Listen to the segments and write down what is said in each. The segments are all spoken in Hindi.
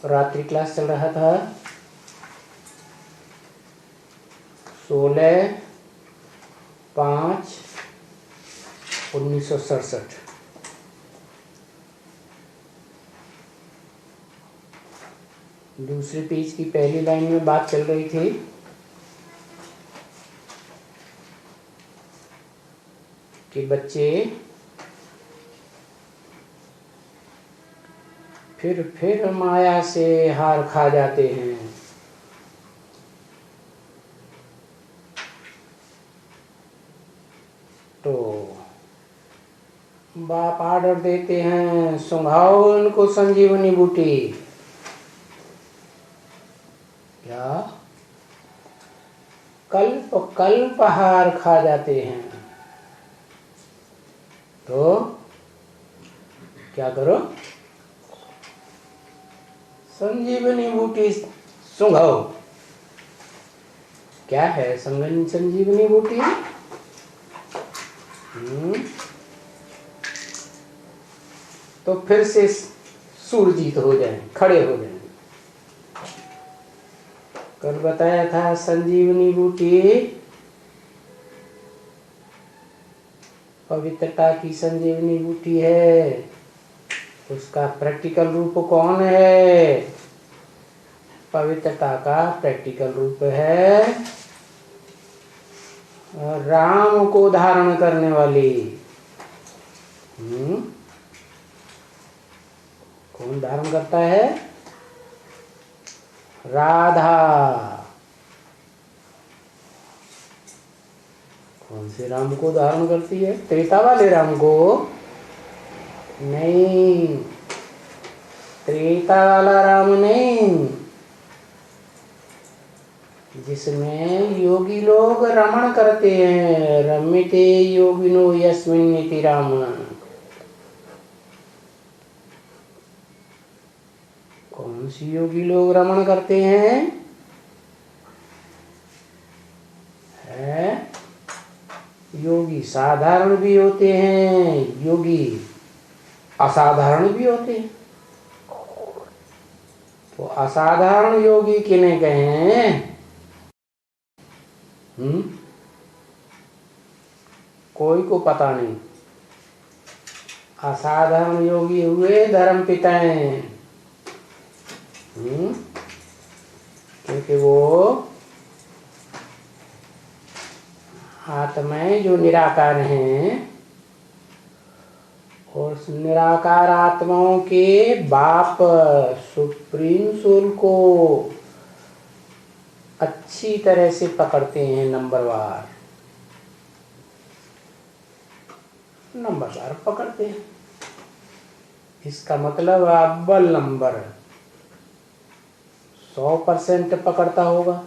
रात्रि क्लास चल रहा था 16/5/1967। दूसरे पेज की पहली लाइन में बात चल रही थी कि बच्चे फिर माया से हार खा जाते हैं। तो बाप आर्डर देते हैं, सुंघाओ उनको संजीवनी बूटी। क्या कल्प कल्प हार खा जाते हैं। तो क्या करो, संजीवनी बूटी सुंघाओ। क्या है संजीवनी बूटी? तो फिर से सुरजीत हो जाए, खड़े हो जाए। कल बताया था संजीवनी बूटी पवित्रता की संजीवनी बूटी है। उसका प्रैक्टिकल रूप कौन है? पवित्रता का प्रैक्टिकल रूप है राम को धारण करने वाली। कौन धारण करता है? राधा। कौन से राम को धारण करती है? त्रेता वाले राम को नहीं, त्रेता वाला राम नहीं, जिसमें योगी लोग रमण करते हैं। रमते योगिनो यस्मिन् इति राम। कौन सी योगी लोग रमण करते हैं? योगी साधारण भी होते हैं, योगी असाधारण भी होते हैं। तो असाधारण योगी किन्हें कहें? कोई को पता नहीं। असाधारण योगी हुए धर्म पिताएं, क्योंकि वो आत्माएं जो निराकार हैं और निराकार आत्माओं के बाप सुप्रीम सोल को अच्छी तरह से पकड़ते हैं। नंबरवार पकड़ते हैं। इसका मतलब अव्वल नंबर 100% पकड़ता होगा।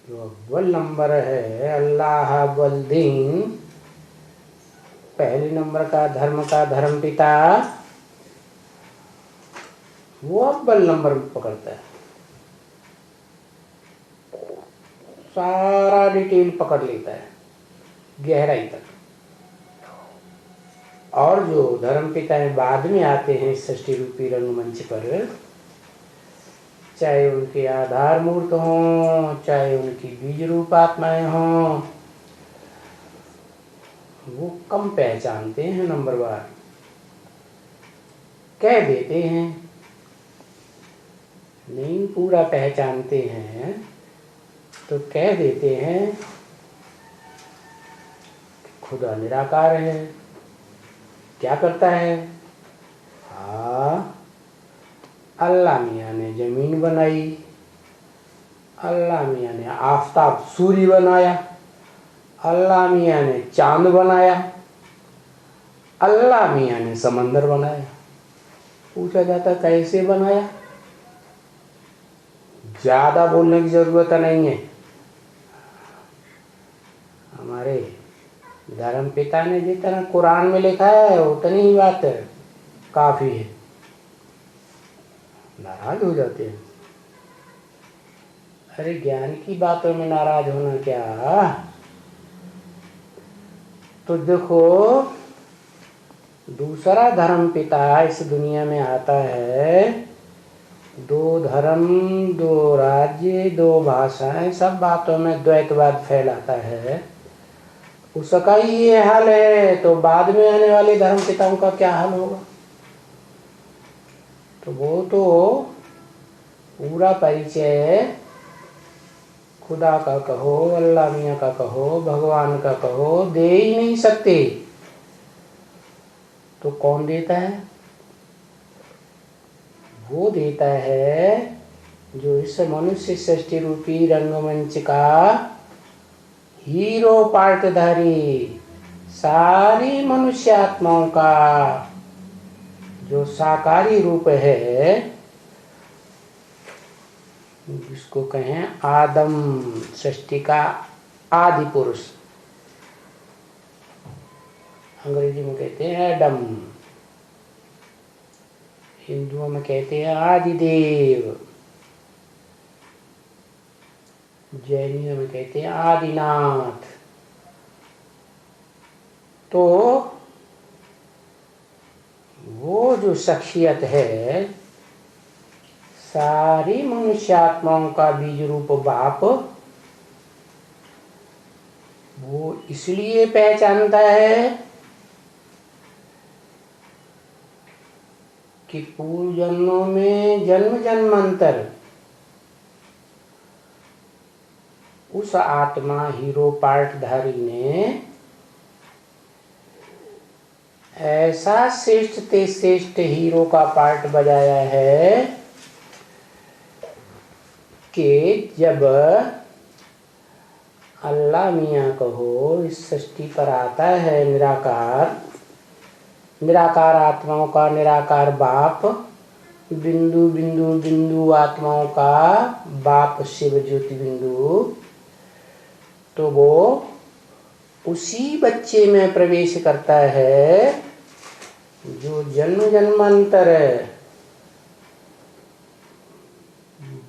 जो अव्वल नंबर है अल्लाह अव्वल दीन, पहले नंबर का धर्म पिता, वो अव्वल नंबर पकड़ता है। सारा डिटेल पकड़ लेता है गहराई तक। और जो धर्म पिताएं बाद में आते हैं सृष्टि रूपी रंगमंच पर, चाहे उनके आधार मूर्त हों, चाहे उनकी बीज रूप आत्माएं हों, वो कम पहचानते हैं। नंबरवार कह देते हैं, नहीं पूरा पहचानते हैं तो कह देते हैं खुदा निराकार है। क्या करता है? अल्लाह मियाँ ने जमीन बनाई, अल्लाह मियाँ ने आफताब सूर्य बनाया, अल्लाह मियाँ ने चांद बनाया, अल्लाह मियाँ ने समंदर बनाया। पूछा जाता कैसे बनाया? ज्यादा बोलने की जरूरत नहीं है। हमारे धर्म पिता ने जितना कुरान में लिखा है उतनी ही बात काफी है। नाराज हो जाते हैं। अरे ज्ञान की बातों में नाराज होना क्या? तो देखो दूसरा धर्म पिता इस दुनिया में आता है, दो धर्म, दो राज्य, दो भाषाएं, सब बातों में द्वैतवाद फैलाता है, उसका ही ये हाल है, तो बाद में आने वाले धर्म पिताओं का क्या हाल होगा? तो वो तो पूरा परिचय खुदा का कहो, अल्लाह मियाँ का कहो, भगवान का कहो, दे ही नहीं सकते। तो कौन देता है? वो देता है जो इस मनुष्य सृष्टि रूपी रंगमंच का हीरो पार्टधारी, सारी मनुष्य आत्माओं का जो साकारी रूप है, जिसको कहें आदम, सृष्टि का आदि पुरुष, अंग्रेजी में कहते हैं एडम, हिंदुओं में कहते हैं आदिदेव, जैनियों में कहते हैं आदिनाथ। तो वो जो शख्सियत है, सारी मनुष्य आत्माओं का बीज रूप बाप, वो इसलिए पहचानता है कि पूर्व जन्मों में जन्म जन्मांतर उस आत्मा हीरो पार्टधारी ने ऐसा श्रेष्ठ ते श्रेष्ठ हीरो का पार्ट बजाया है कि जब अल्लाह मियाँ कहो इस सृष्टि पर आता है निराकार, निराकार आत्माओं का निराकार बाप, बिंदु बिंदु बिंदु आत्माओं का बाप शिव ज्योति बिंदु, तो वो उसी बच्चे में प्रवेश करता है जो जन्म जन्मांतर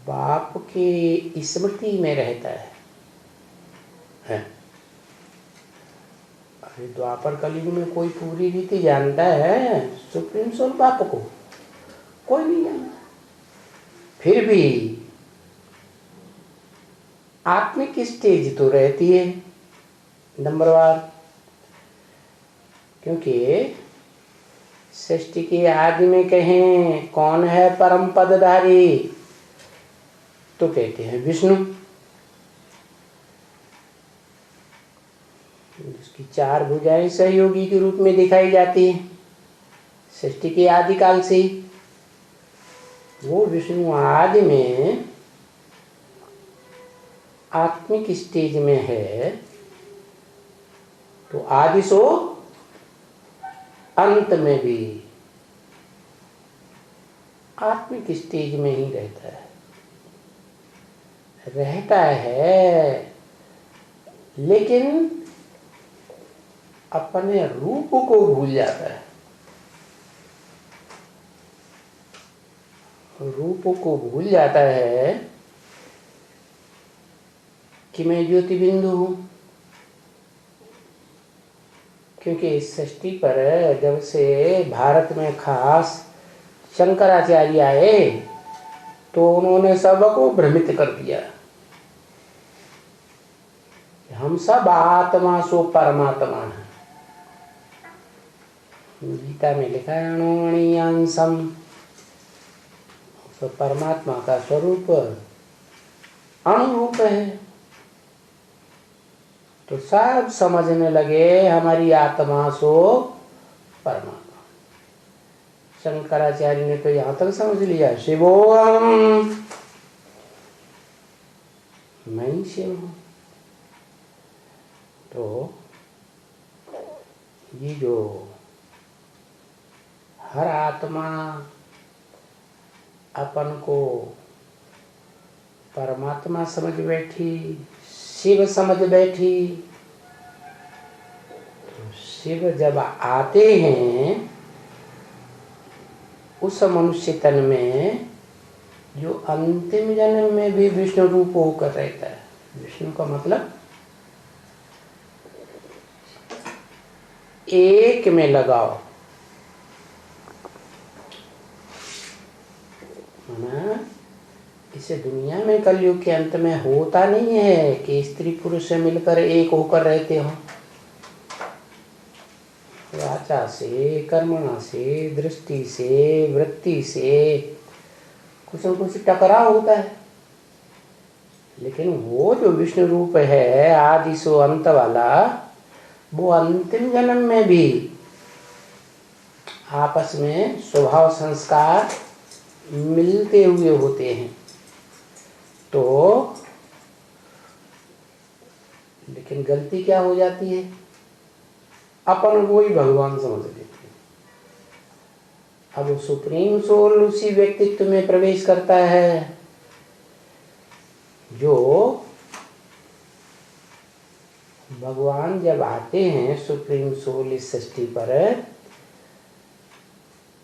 बाप की स्मृति में रहता है। अरे द्वापर कलयुग में कोई पूरी रीति जानता है सुप्रीम सोल बाप को? कोई नहीं जानता। फिर भी आत्मिक स्टेज तो रहती है नंबरवार, क्योंकि सृष्टि के आदि में कहें कौन है परम पदधारी, तो कहते हैं विष्णु, उसकी चार भुजाएं सहयोगी के रूप में दिखाई जाती है सृष्टि के आदि काल से। वो विष्णु आदि में आत्मिक स्टेज में है, तो आदि सो अंत में भी आत्मिक स्टेज में ही रहता है, लेकिन अपने रूप को भूल जाता है। रूप को भूल जाता है कि मैं ज्योति बिंदु हूं, क्योंकि इस सृष्टि पर जब से भारत में खास शंकराचार्य आए तो उन्होंने सबको भ्रमित कर दिया। हम सब आत्मा सो परमात्मा है। गीता में लिखा है अणुअणियांशम, तो परमात्मा का स्वरूप अणुरूप है। तो सब समझने लगे हमारी आत्मा सो परमात्मा। शंकराचार्य ने तो यहाँ तक समझ लिया शिवोहम, मैं ही शिव हूँ। तो ये जो हर आत्मा अपन को परमात्मा समझ बैठी, शिव समझ बैठी, तो शिव जब आते हैं उस मनुष्य तन में, जो अंतिम जन्म में भी विष्णु रूप होकर रहता है। विष्णु का मतलब एक में लगाओ, जैसे दुनिया में कलयुग के अंत में होता नहीं है कि स्त्री पुरुष से मिलकर एक होकर रहते हो, वाचा से, कर्मणा से, दृष्टि से, वृत्ति से कुछ न कुछ टकराव होता है। लेकिन वो जो विष्णु रूप है आदि सो अंत वाला, वो अंतिम जन्म में भी आपस में स्वभाव संस्कार मिलते हुए होते हैं। तो लेकिन गलती क्या हो जाती है, अपन वो ही भगवान समझ लेते हैं। अब वो सुप्रीम सोल उसी व्यक्तित्व में प्रवेश करता है जो भगवान जब आते हैं सुप्रीम सोल इस सृष्टि पर,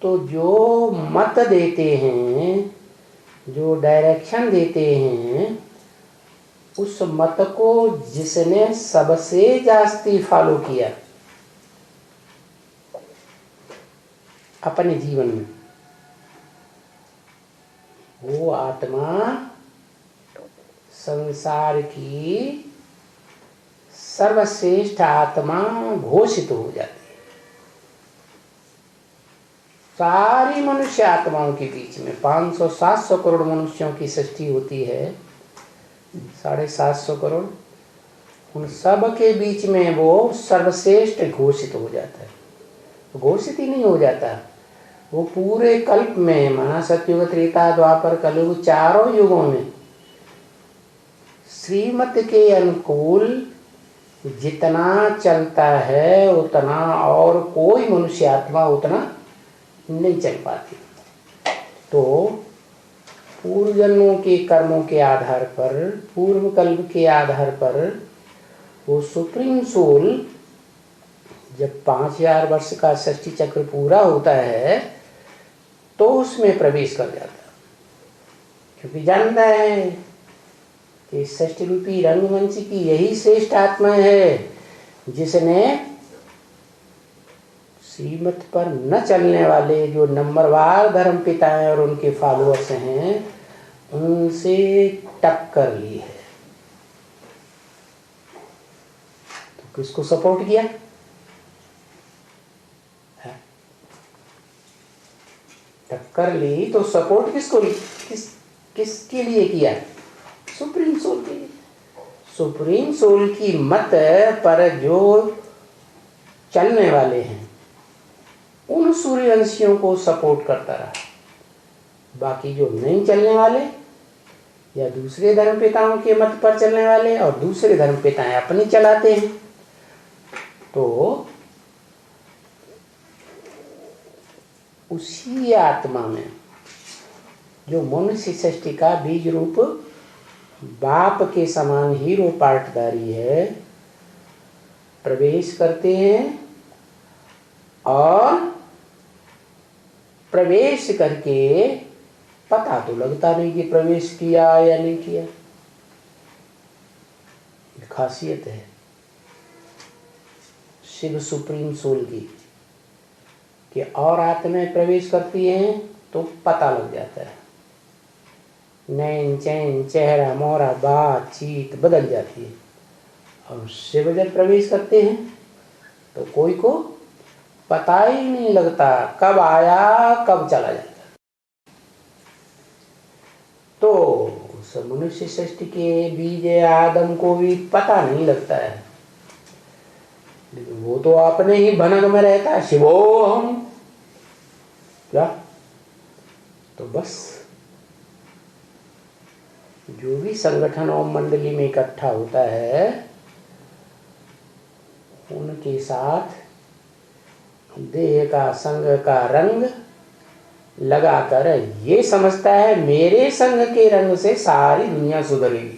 तो जो मत देते हैं, जो डायरेक्शन देते हैं, उस मत को जिसने सबसे जास्ती फॉलो किया अपने जीवन में, वो आत्मा संसार की सर्वश्रेष्ठ आत्मा घोषित हो जाती है। सारी मनुष्य आत्माओं के बीच में 500-700 करोड़ मनुष्यों की सृष्टि होती है, 750 करोड़, उन सब के बीच में वो सर्वश्रेष्ठ घोषित हो जाता है। घोषित ही नहीं हो जाता, वो पूरे कल्प में, माना सतयुग, त्रेता, द्वापर, कलयुग, चारों युगों में श्रीमत के अनुकूल जितना चलता है उतना और कोई मनुष्य आत्मा उतना नहीं चल पाती। तो पूर्व जन्मों के कर्मों के आधार पर, पूर्व कल्प के आधार पर वो सुप्रीम सोल जब 5000 वर्ष का सृष्टि चक्र पूरा होता है तो उसमें प्रवेश कर जाता है, क्योंकि जानता है कि सृष्टि रूपी रंगमंच की यही श्रेष्ठ आत्मा है जिसने श्रीमत पर न चलने वाले जो नंबरवार धर्म पिता हैं और उनके फॉलोअर्स हैं, उनसे टक्कर ली है। तो किसको सपोर्ट किया? टक्कर ली तो सपोर्ट किसको ली? किसके लिए किया? सुप्रीम सोल के लिए। सुप्रीम सोल की मत पर जो चलने वाले हैं उन सूर्यवंशियों को सपोर्ट करता रहा। बाकी जो नहीं चलने वाले या दूसरे धर्म पिताओं के मत पर चलने वाले, और दूसरे धर्म पिताएं अपनी चलाते हैं, तो उसी आत्मा में जो मनुष्य सृष्टि का बीज रूप बाप के समान हीरो पार्टदारी है, प्रवेश करते हैं और प्रवेश करके पता तो लगता नहीं कि प्रवेश किया या नहीं किया। खासियत है शिव सुप्रीम सोल की कि और आत्माएं प्रवेश करती हैं तो पता लग जाता है, नैन चैन चेहरा मोहरा बातचीत बदल जाती है। और शिव जब प्रवेश करते हैं तो कोई को पता ही नहीं लगता कब आया कब चला जाता। तो उस मनुष्य सृष्टि के बीज आदम को भी पता नहीं लगता है, लेकिन वो तो अपने ही भनक में रहता है, शिवोहम क्या। तो बस जो भी संगठन ओम मंडली में इकट्ठा होता है उनके साथ देह का संग का रंग लगाकर ये समझता है मेरे संग के रंग से सारी दुनिया सुधरेगी।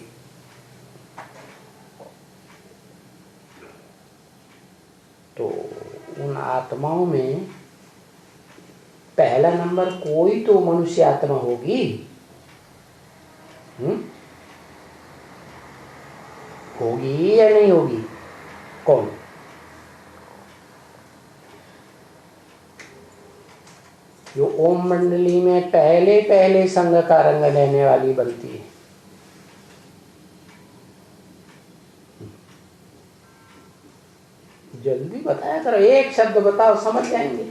तो उन आत्माओं में पहला नंबर कोई तो मनुष्य आत्मा होगी, होगी या नहीं होगी? कौन? जो ओम मंडली में पहले पहले संग का रंग लेने वाली बनती है। जल्दी बताया करो, एक शब्द बताओ समझ जाएंगे।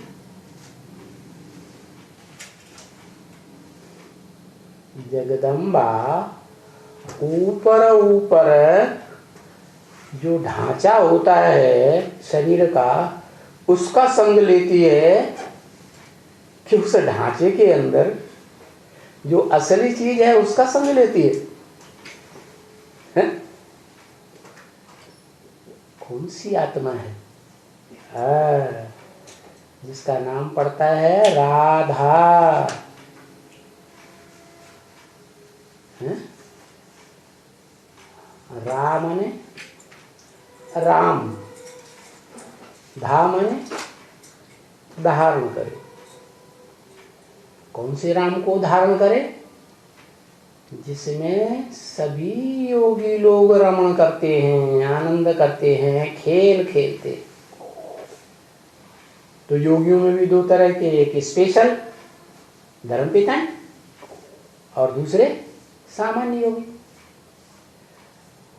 जगदम्बा ऊपर ऊपर जो ढांचा होता है शरीर का, उसका संग लेती है कि उस ढांचे के अंदर जो असली चीज है उसका संग लेती है? कौन सी आत्मा है? जिसका नाम पड़ता है राधा। रा माने राम, धा माने धारण करे। कौन से राम को धारण करे? जिसमें सभी योगी लोग रमण करते हैं, आनंद करते हैं, खेल खेलते हैं। तो योगियों में भी दो तरह के, एक स्पेशल धर्मपिता और दूसरे सामान्य योगी।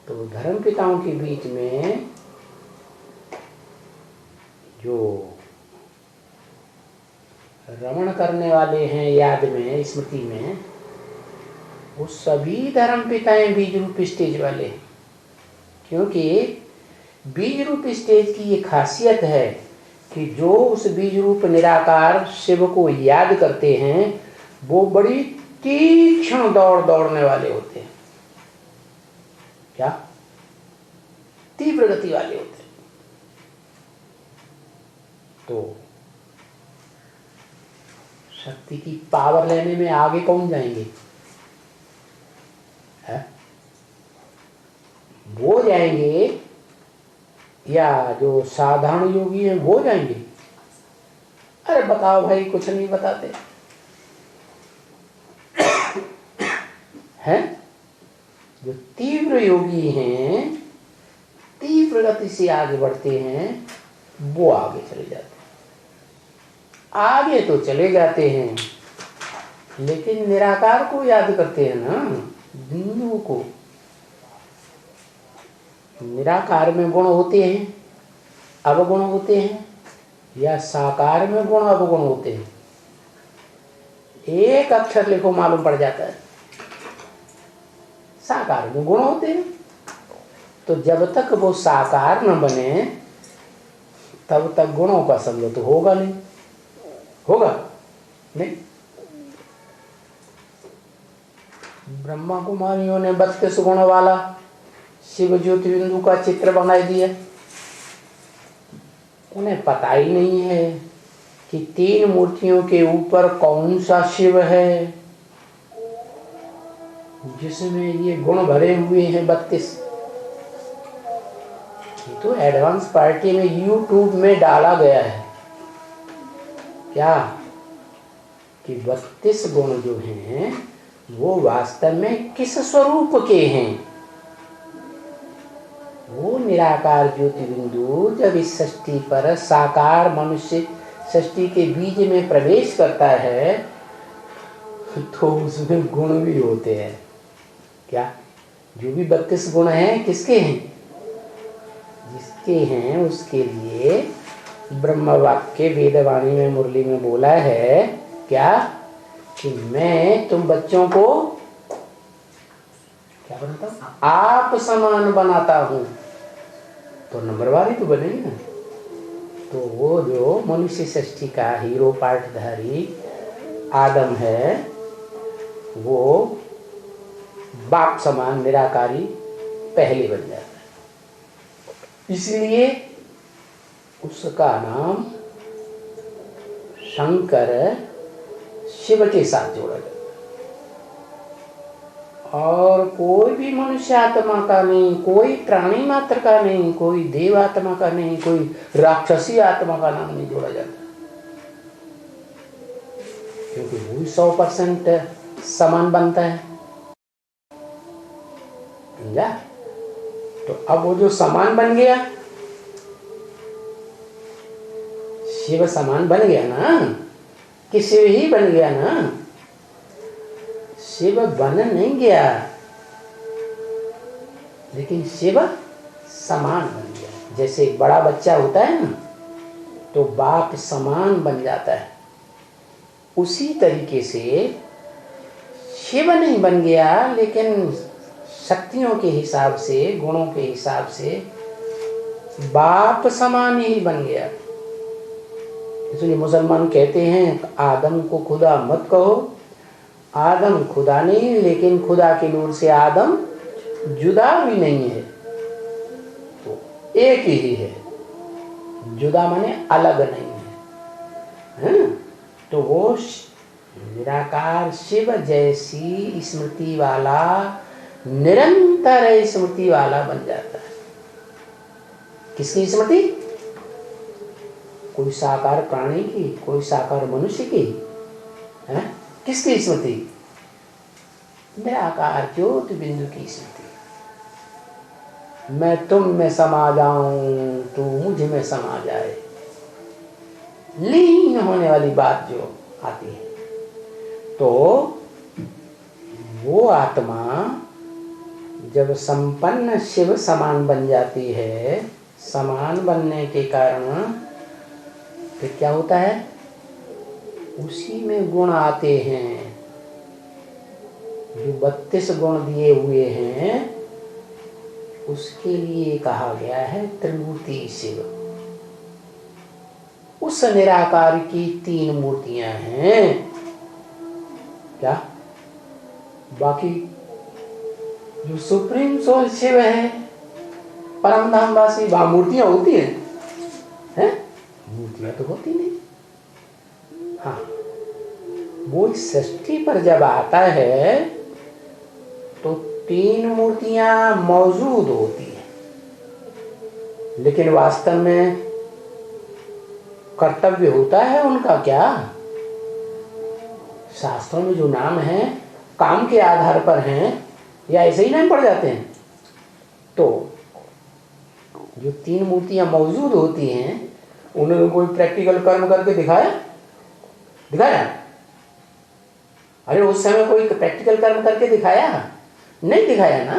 तो धर्मपिताओं के बीच में जो रमण करने वाले हैं याद में, स्मृति में, वो सभी धर्मपिताएं बीज रूप स्टेज वाले हैं। क्योंकि बीज रूप स्टेज की ये खासियत है कि जो उस बीज रूप निराकार शिव को याद करते हैं वो बड़ी तीक्ष्ण दौड़ने वाले होते हैं। क्या? तीव्र गति वाले होते हैं। तो शक्ति की पावर लेने में आगे कौन जाएंगे? है? वो जाएंगे या जो साधारण योगी हैं वो जाएंगे? अरे बताओ भाई, कुछ नहीं बताते हैं। जो तीव्र योगी हैं, तीव्र गति से आगे बढ़ते हैं, वो आगे चले जाते हैं। आगे तो चले जाते हैं लेकिन निराकार को याद करते हैं ना, बिंदु को। निराकार में गुण होते हैं, अवगुण होते हैं, या साकार में गुण अवगुण होते हैं? एक अक्षर लिखो मालूम पड़ जाता है। साकार में गुण होते हैं। तो जब तक वो साकार न बने तब तक गुणों का संग तो होगा नहीं। होगा नहीं? ब्रह्मा कुमारियों ने 32 गुण वाला शिव ज्योति बिंदु का चित्र बना दिया। उन्हें पता ही नहीं है कि 3 मूर्तियों के ऊपर कौन सा शिव है जिसमें ये गुण भरे हुए हैं 32। ये तो एडवांस पार्टी में YouTube में डाला गया है। क्या? कि 32 गुण जो हैं वो वास्तव में किस स्वरूप के हैं? वो निराकार ज्योति बिंदु जब इस सृष्टि पर साकार मनुष्य सृष्टि के बीज में प्रवेश करता है तो उसमें गुण भी होते हैं। क्या? जो भी 32 गुण हैं किसके हैं? जिसके हैं उसके लिए ब्रह्म वाक्य वेदवाणी में मुरली में बोला है क्या? कि मैं तुम बच्चों को क्या बनाता हूं? आप समान बनाता हूं। तो नंबरवार ही तो बनेगी ना। तो वो जो मनुष्य सृष्टि का हीरो पार्टधारी आदम है वो बाप समान निराकारी पहले बन जाता है। इसलिए उसका नाम शंकर शिव के साथ जोड़ा जाता है। और कोई भी मनुष्य आत्मा का नहीं, कोई प्राणी मात्र का नहीं, कोई देव आत्मा का नहीं, कोई राक्षसी आत्मा का नाम नहीं जोड़ा जाता, क्योंकि वो 100% समान बनता है। समझा? तो अब वो जो समान बन गया, शिव समान बन गया ना, कि शिव ही बन गया ना, शिव बन नहीं गया, लेकिन शिव समान बन गया। जैसे एक बड़ा बच्चा होता है ना, तो बाप समान बन जाता है, उसी तरीके से शिव नहीं बन गया, लेकिन शक्तियों के हिसाब से, गुणों के हिसाब से बाप समान ही बन गया। इसलिए मुसलमान कहते हैं आदम को खुदा मत कहो। आदम खुदा नहीं, लेकिन खुदा की नूर से आदम जुदा भी नहीं है, तो एक ही है। जुदा माने अलग नहीं है, तो वो निराकार शिव जैसी स्मृति वाला, निरंतर स्मृति वाला बन जाता है। किसकी स्मृति? कोई साकार प्राणी की, कोई साकार मनुष्य की, है? किसकी स्मृति? निराकार ज्योति बिंदु की स्मृति। मैं तुम में समा जाऊं, तू मुझ में समा जाए, लीन होने वाली बात जो आती है, तो वो आत्मा जब संपन्न शिव समान बन जाती है, समान बनने के कारण फिर क्या होता है? उसी में गुण आते हैं, जो 32 गुण दिए हुए हैं, उसके लिए कहा गया है त्रिमूर्ति शिव। उस निराकार की 3 मूर्तियां हैं। क्या? बाकी जो सुप्रीम सोल शिव है, परम धामवासी, वहां मूर्तियां होती हैं? मूर्तियां तो होती नहीं। हाँ, वो सृष्टि पर जब आता है तो 3 मूर्तियां मौजूद होती हैं, लेकिन वास्तव में कर्तव्य होता है उनका क्या? शास्त्रों में जो नाम है काम के आधार पर हैं या ऐसे ही नाम पड़ जाते हैं? तो जो 3 मूर्तियां मौजूद होती हैं, उन्होंने कोई प्रैक्टिकल कर्म करके दिखाया? अरे उस समय कोई प्रैक्टिकल कर्म करके दिखाया? नहीं दिखाया ना।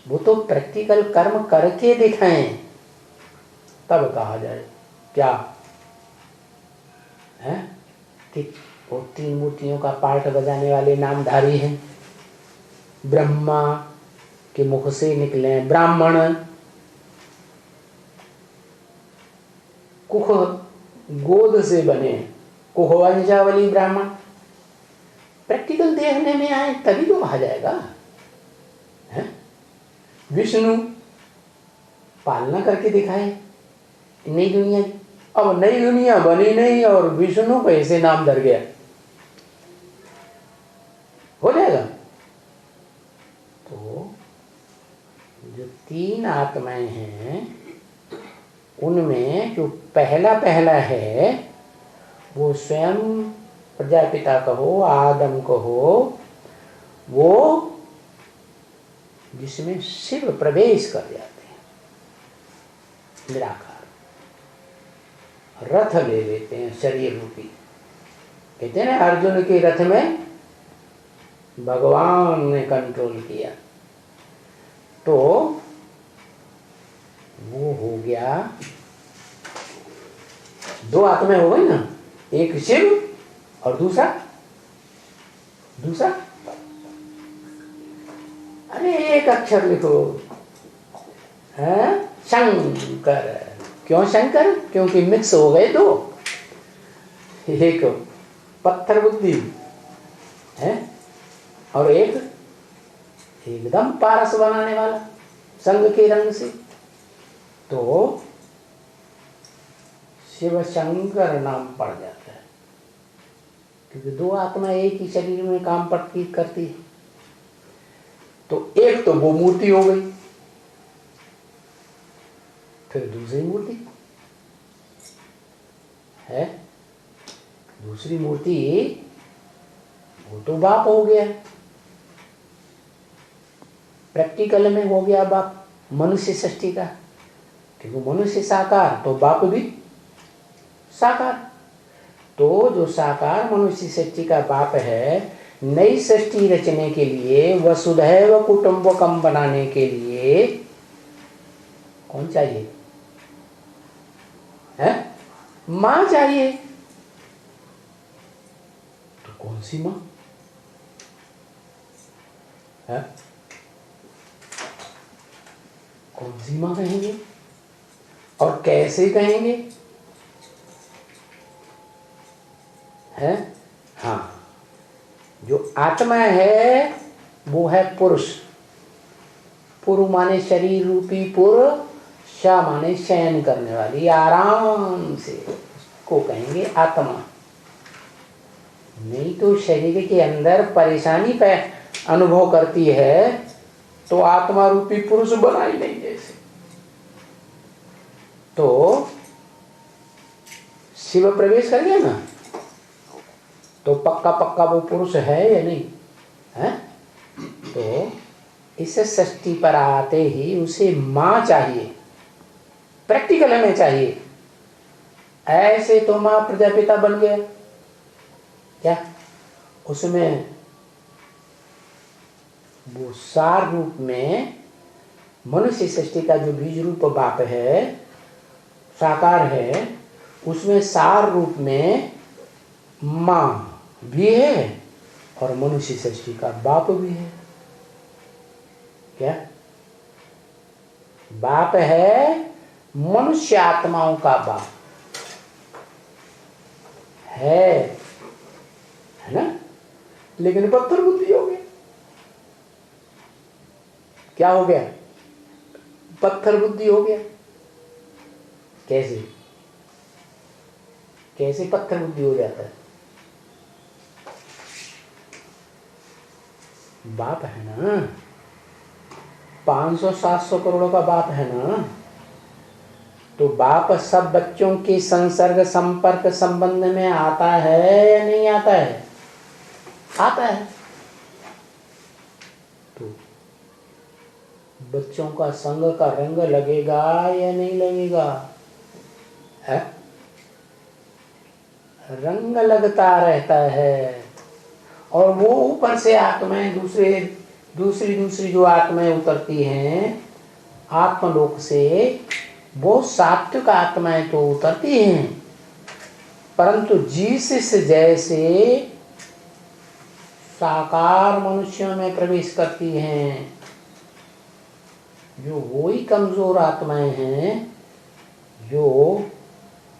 वो तो प्रैक्टिकल कर्म करके दिखाएं, तब कहा जाए क्या है कि वो 3 मूर्तियों का पाठ बजाने वाले नामधारी हैं। ब्रह्मा के मुख से निकले ब्राह्मण, कुख गोद से बने कुहवंशावली ब्राह्मण। प्रैक्टिकल देखने में आए तभी तो कहा जाएगा। विष्णु पालना करके दिखाए नई दुनिया की। अब नई दुनिया बनी नहीं और विष्णु को ऐसे नाम धर गया, हो जाएगा? तो जो 3 आत्माएं हैं, उनमें जो पहला है वो स्वयं प्रजापिता कहो, आदम कहो, वो जिसमें शिव प्रवेश कर जाते हैं, निराकार रथ ले लेते हैं शरीर रूपी। कहते हैं ना, अर्जुन के रथ में भगवान ने कंट्रोल किया, तो वो हो गया 2 आत्माएं हो गई ना, एक शिव और दूसरा अरे एक अक्षर लिखो, है शंकर। क्यों शंकर? क्योंकि मिक्स हो गए 2। एक पत्थर बुद्धि है और एक एकदम पारस बनाने वाला संग के रंग से, तो शिव शंकर नाम पड़ जाता है, क्योंकि 2 आत्मा एक ही शरीर में काम करती है। तो एक तो वो मूर्ति हो गई, फिर दूसरी मूर्ति है, दूसरी मूर्ति वो तो बाप हो गया, प्रैक्टिकल में हो गया बाप मनुष्य सृष्टि का, क्योंकि मनुष्य साकार तो बाप भी साकार। तो जो साकार मनुष्य सृष्टि का बाप है, नई सृष्टि रचने के लिए, वसुधैव कुटुंबकम बनाने के लिए कौन चाहिए है? मां चाहिए। तो कौन सी मां है? कौन सी मां कहेंगे और कैसे कहेंगे है? हाँ, जो आत्मा है वो है पुरुष। पुरु माने शरीर रूपी पुर, शा माने शयन करने वाली, आराम से को कहेंगे आत्मा। नहीं तो शरीर के अंदर परेशानी पे अनुभव करती है तो आत्मा रूपी पुरुष बना ही नहीं। जैसे तो शिव प्रवेश कर गया ना, तो पक्का पक्का वो पुरुष है या नहीं है? तो इस सृष्टि पर आते ही उसे मां चाहिए, प्रैक्टिकल में चाहिए। ऐसे तो मां प्रजापिता बन गया क्या? उसमें वो सार रूप में मनुष्य सृष्टि का जो बीज रूप बाप है, साकार है, उसमें सार रूप में मां भी है और मनुष्य सृष्टि का बाप भी है। क्या बाप है? मनुष्य आत्माओं का बाप है ना? लेकिन पत्थर बुद्धि हो गया। क्या हो गया? पत्थर बुद्धि हो गया। कैसे कैसे पत्थर बुद्धि हो जाता है? बाप है ना, 500-700 करोड़ का बाप है ना, तो बाप सब बच्चों के संसर्ग संपर्क संबंध में आता है या नहीं आता है? आता है। तो बच्चों का संग का रंग लगेगा या नहीं लगेगा है? रंग लगता रहता है। और वो ऊपर से आत्माएं दूसरी जो आत्माएं उतरती हैं आत्मलोक से, वो सात्विक आत्माएं तो उतरती हैं, परंतु जिस जैसे साकार मनुष्यों में प्रवेश करती हैं, जो वही कमजोर आत्माएं हैं जो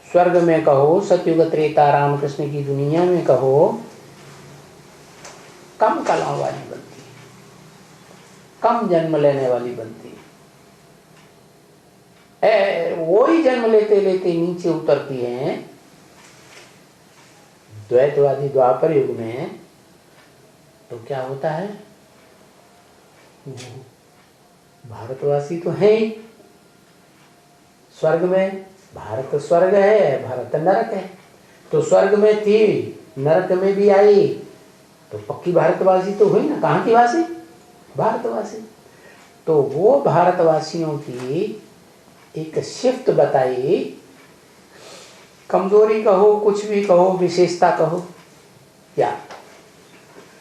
स्वर्ग में कहो, सतयुग त्रेता रामकृष्ण की दुनिया में कहो, कम कलाओं वाली बनती है, कम जन्म लेने वाली बनती है। वो ही जन्म लेते लेते नीचे उतरती हैं। द्वैतवादी द्वापर युग में तो क्या होता है? भारतवासी तो है ही, स्वर्ग में भारत स्वर्ग है, भारत नरक है। तो स्वर्ग में थी, नरक में भी आई, तो पक्की भारतवासी तो हुई ना। कहाँ की वासी? भारतवासी। तो वो भारतवासियों की एक शिफ्ट बताई, कमजोरी कहो, कुछ भी कहो, विशेषता कहो, क्या?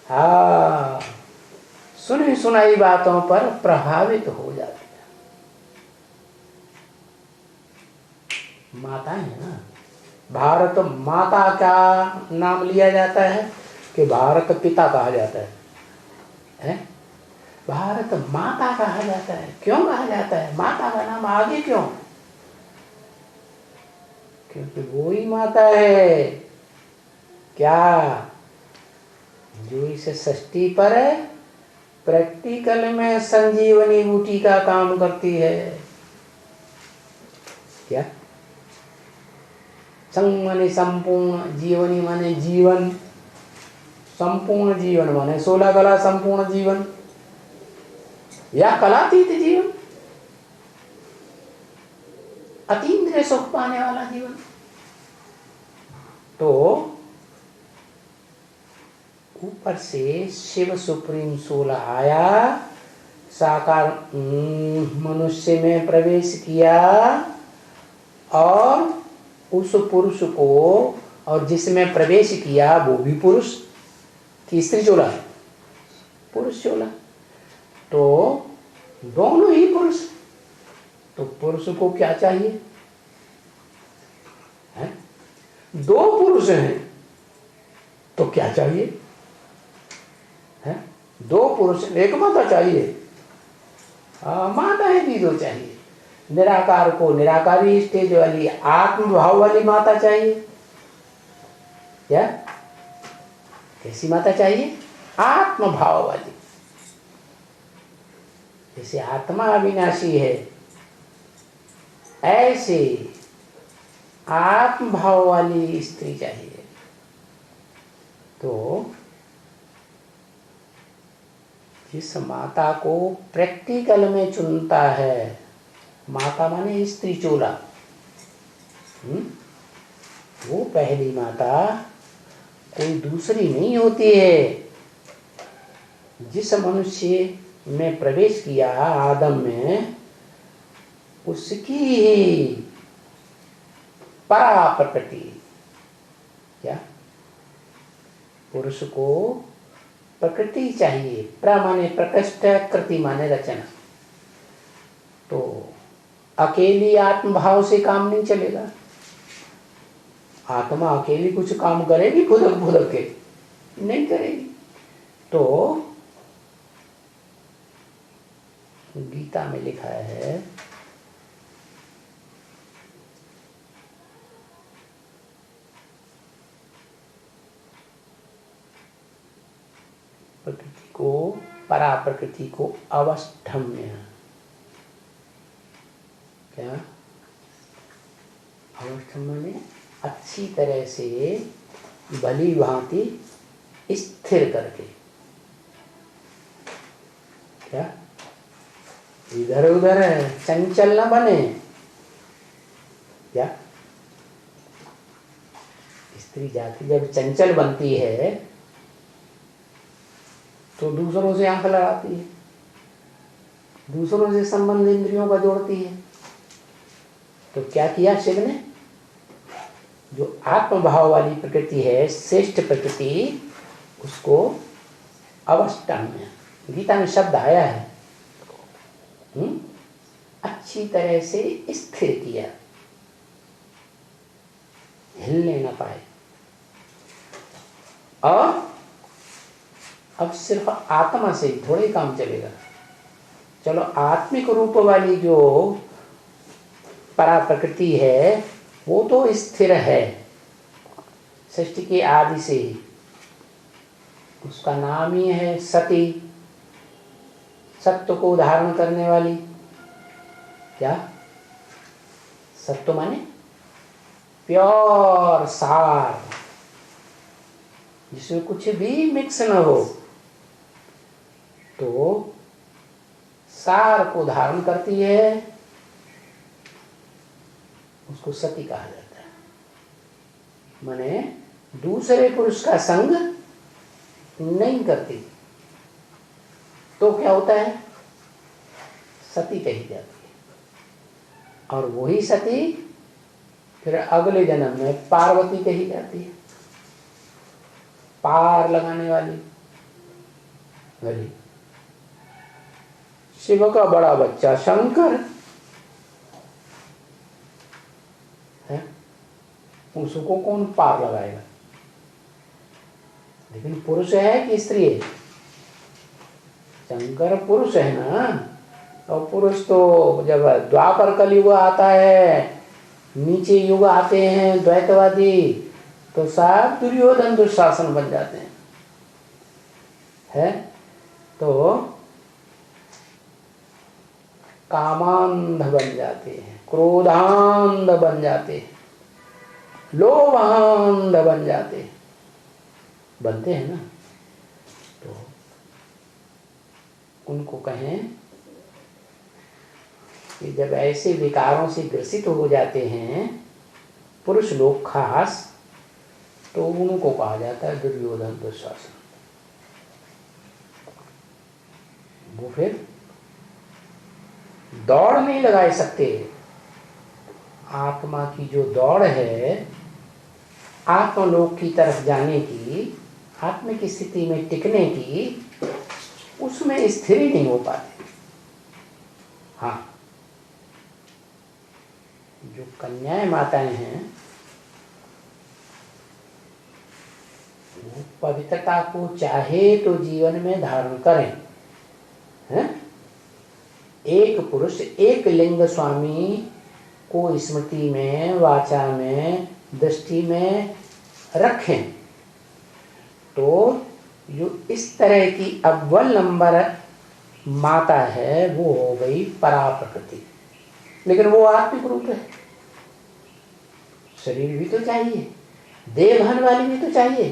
हाँ, सुनी सुनाई बातों पर प्रभावित हो जाती है। माता है ना, भारत माता का नाम लिया जाता है कि भारत पिता कहा जाता है? भारत माता कहा जाता है। क्यों कहा जाता है? माता का नाम आगे क्यों? क्योंकि वो ही माता है क्या जो इस सृष्टि पर प्रैक्टिकल में संजीवनी बूटी का काम करती है। क्या? संग माने संपूर्ण, जीवनी माने जीवन, संपूर्ण जीवन माने 16 कला संपूर्ण जीवन या कलातीत जीवन, अतीन्द्रिय सुख पाने वाला जीवन। तो ऊपर से शिव सुप्रीम सोल आया, साकार मनुष्य में प्रवेश किया और उस पुरुष को और जिसमें प्रवेश किया वो भी पुरुष कि स्त्री चोला है? पुरुष चोला। तो दोनों ही पुरुष। तो पुरुष को क्या चाहिए है? दो पुरुष हैं तो क्या चाहिए है? दो पुरुष एक माता चाहिए। माताएं भी दो चाहिए। निराकार को निराकारी स्टेज वाली आत्म भाव वाली माता चाहिए। क्या कैसी माता चाहिए? आत्म भाव वाली। जैसे आत्मा अविनाशी है ऐसे आत्म भाव वाली स्त्री चाहिए। तो जिस माता को प्रैक्टिकल में चुनता है, माता माने स्त्री चोला, वो पहली माता कोई दूसरी नहीं होती है। जिस मनुष्य में प्रवेश किया आदम में, उसकी ही परा प्रकृति। क्या पुरुष को प्रकृति चाहिए। प्र माने प्रकृष्ट, कृति माने रचना। तो अकेली आत्मभाव से काम नहीं चलेगा। आत्मा अकेली कुछ काम करेगी फुदक फुदक के? नहीं करेगी। तो गीता में लिखा है प्रकृति को, परा प्रकृति को अवस्थम्य। क्या अवस्थम्य में अच्छी तरह से भली भांति स्थिर करके। क्या इधर उधर चंचल न बने। क्या स्त्री जाति जब चंचल बनती है तो दूसरों से आंख लड़ाती है, दूसरों से संबंध इंद्रियों का जोड़ती है। तो क्या किया शिव ने? जो आत्मभाव वाली प्रकृति है, श्रेष्ठ प्रकृति, उसको अवस्थम्य, गीता में शब्द आया है, अच्छी तरह से स्थिर किया, हिलने न पाए। और अब सिर्फ आत्मा से ही थोड़े काम चलेगा। चलो आत्मिक रूप वाली जो परा प्रकृति है वो तो स्थिर है सृष्टि के आदि से ही। उसका नाम ही है सती, सत्य को धारण करने वाली। क्या सत्य माने? प्योर सार, जिसमें कुछ भी मिक्स न हो। तो सार को धारण करती है, उसको सती कहा जाता है। माने दूसरे पुरुष का संग नहीं करती। तो क्या होता है? सती कही जाती है। और वही सती फिर अगले जन्म में पार्वती कही जाती है, पार लगाने वाली। वही शिव का बड़ा बच्चा शंकर है, उसको कौन पार लगाएगा? लेकिन पुरुष है कि स्त्री है? शंकर पुरुष है ना। और पुरुष तो जब द्वापर कलयुग आता है, नीचे युग आते हैं द्वैतवादी, तो सब दुर्योधन दुशासन बन जाते हैं। है तो कामांध बन जाते हैं, क्रोधांध बन जाते हैं, लोभांध बन जाते हैं, बनते हैं ना। तो उनको कहें कि जब ऐसे विकारों से ग्रसित हो जाते हैं पुरुष लोग खास, तो उनको कहा जाता है दुर्योधन दुशासन। वो फिर दौड़ नहीं लगा सकते। आत्मा की जो दौड़ है आत्मलोक की तरफ जाने की, आत्म की स्थिति में टिकने की, उसमें स्थिर ही नहीं हो पाते। हाँ, जो कन्याएं माताएं हैं वो पवित्रता को चाहे तो जीवन में धारण करें, हैं? एक पुरुष एक लिंग स्वामी को स्मृति में, वाचा में, दृष्टि में रखें तो जो इस तरह की अव्वल नंबर माता है वो हो गई परा प्रकृति। लेकिन वो आत्मिक रूप है, शरीर भी तो चाहिए, देहभान वाली भी तो चाहिए,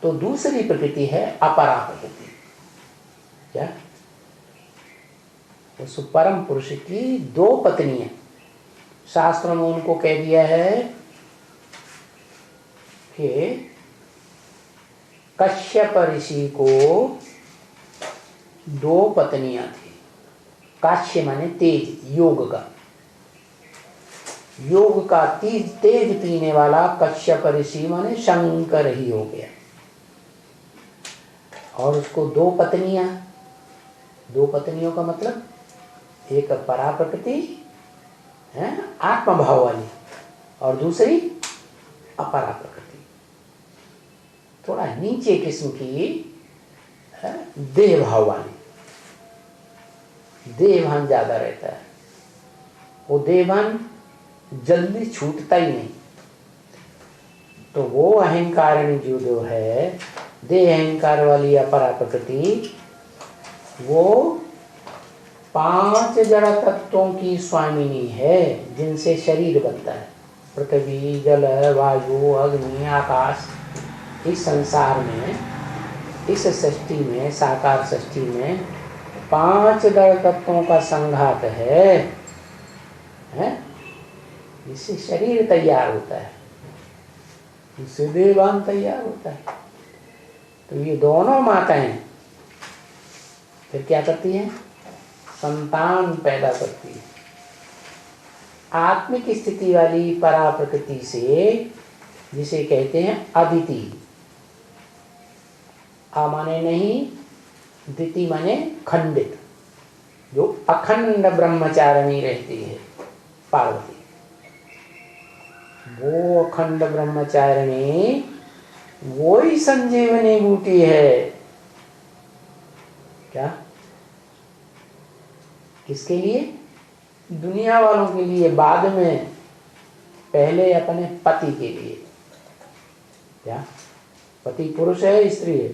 तो दूसरी प्रकृति है अपरा प्रकृति। क्या? उस परम पुरुष की दो पत्नियां, शास्त्रों में उनको कह दिया है कि कश्यप ऋषि को दो पत्नियां थी। काश्य माने तेज, योग का, योग का तेज पीने वाला कश्यप ऋषि माने शंकर ही हो गया। और उसको दो पत्नियां, दो पत्नियों का मतलब एक परा प्रकृति है आत्मभाव वाली, और दूसरी अपरा प्रकृति थोड़ा नीचे किस्म की देह भाव वाली। देहभान ज्यादा रहता है, वो देहभान जल्दी छूटता ही नहीं। तो वो अहंकार जो है, देह अहंकार वाली अपरा प्रकृति, वो 5 जड़ तत्वों की स्वामिनी है जिनसे शरीर बनता है। पृथ्वी, जल, वायु, अग्नि, आकाश। इस संसार में, इस सृष्टि में, साकार सृष्टि में 5 जड़ तत्वों का संघात है, इससे शरीर तैयार होता है, इससे देहभान तैयार होता है। तो ये दोनों माताएं फिर क्या करती हैं? संतान पैदा करती है। आत्मिक स्थिति वाली परा प्रकृति से, जिसे कहते हैं अदिति, आ माने नहीं, दिति माने खंडित, जो अखंड ब्रह्मचारिणी रहती है पार्वती, वो अखंड ब्रह्मचारिणी वो ही संजीवनी बूटी है। क्या? किसके लिए? दुनिया वालों के लिए बाद में, पहले अपने पति के लिए। क्या? पति पुरुष है, स्त्री है?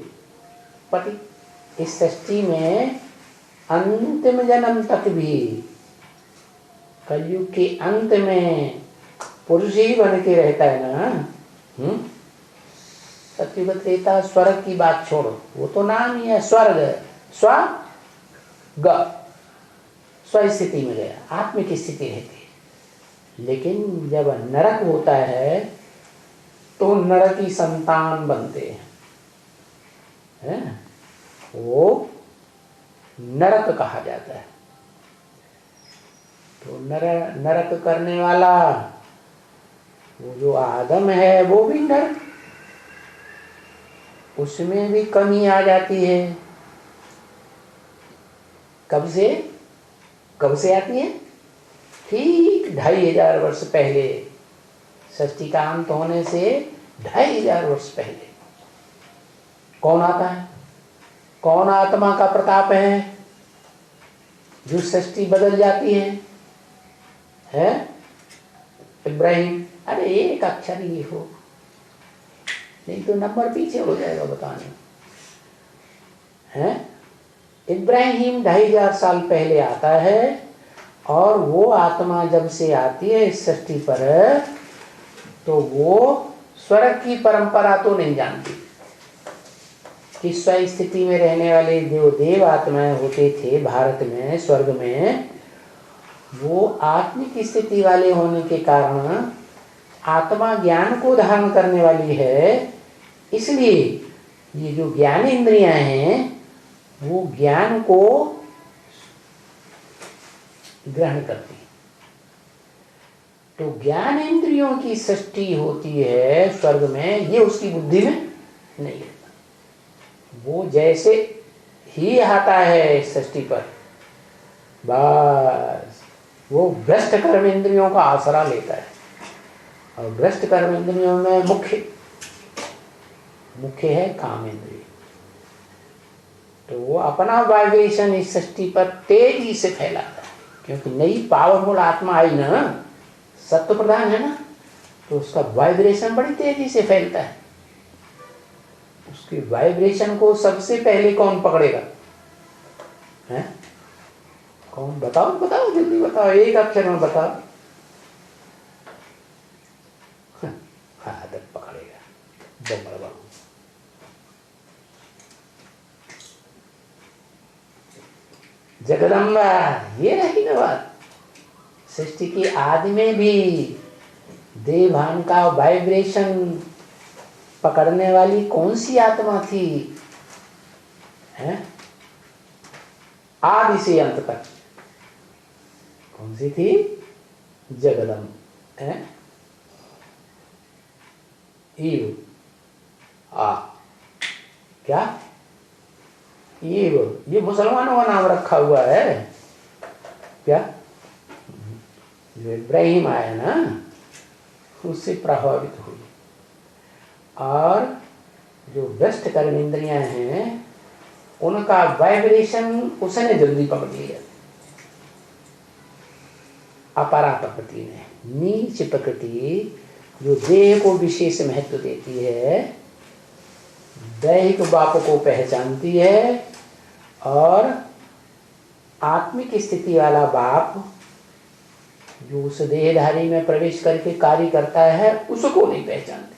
पति। इस सृष्टि में अंतिम जन्म तक भी, कलयुग के अंत में पुरुष ही बन के रहता है ना। सत्युग त्रेता स्वर्ग की बात छोड़ो, वो तो नाम ही है स्वर्ग, स्वर्ग, स्व स्थिति में गया, आत्मिक स्थिति रहती है। लेकिन जब नरक होता है तो नरक की संतान बनते हैं, वो नरक कहा जाता है। तो नरक करने वाला वो जो आदम है वो भी नरक, उसमें भी कमी आ जाती है। कब से आती है? ठीक 2500 वर्ष पहले, सृष्टि का अंत होने से 2500 वर्ष पहले। कौन आता है? कौन आत्मा का प्रताप है जो सृष्टि बदल जाती है? इब्राहिम। अरे एक अक्षर ही हो, नहीं तो नंबर पीछे हो जाएगा बताने। इब्राहिम 2500 साल पहले आता है, और वो आत्मा जब से आती है इस सृष्टि पर, तो वो स्वर्ग की परंपरा तो नहीं जानती कि स्व स्थिति में रहने वाले जो देव आत्माएं होते थे भारत में, स्वर्ग में, वो आत्मिक स्थिति वाले होने के कारण आत्मा ज्ञान को धारण करने वाली है। इसलिए ये जो ज्ञान इंद्रियां हैं वो ज्ञान को ग्रहण करती हैं। तो ज्ञान इंद्रियों की सृष्टि होती है स्वर्ग में, ये उसकी बुद्धि में नहीं रहता। वो जैसे ही आता है सृष्टि पर, बस वो भ्रष्ट कर्म इंद्रियों का आसरा लेता है। और भ्रष्ट कर्म इंद्रियों में मुख्य है काम इंद्रिय। तो वो अपना वाइब्रेशन इस सृष्टि पर तेजी से फैलाता है, क्योंकि नई पावरफुल आत्मा आई ना, सत्व प्रधान है ना, तो उसका वाइब्रेशन बड़ी तेजी से फैलता है। उसकी वाइब्रेशन को सबसे पहले कौन पकड़ेगा? है कौन? बताओ बताओ, जल्दी बताओ, एक अक्षर में बताओ। आदत पकड़ेगा बम्बड़। जगदम्बा, ये रही ना बात। सृष्टि की आदि में भी देवभान का वाइब्रेशन पकड़ने वाली कौन सी आत्मा थी? हैं? आदि से अंत तक कौन सी थी? जगदम्ब है। क्या ये मुसलमानों का नाम रखा हुआ है क्या? जो इब्राहिम आया ना, उससे प्रभावित हुई। और जो व्यस्त कर्म इंद्रियां हैं, उनका वाइब्रेशन उसने जल्दी पकड़ लिया। अपरा प्रकृति ने, नीच प्रकृति जो देह को विशेष महत्व देती है, दैहिक बाप को पहचानती है, और आत्मिक स्थिति वाला बाप जो उस देहधारी में प्रवेश करके कार्य करता है, उसको नहीं पहचानती।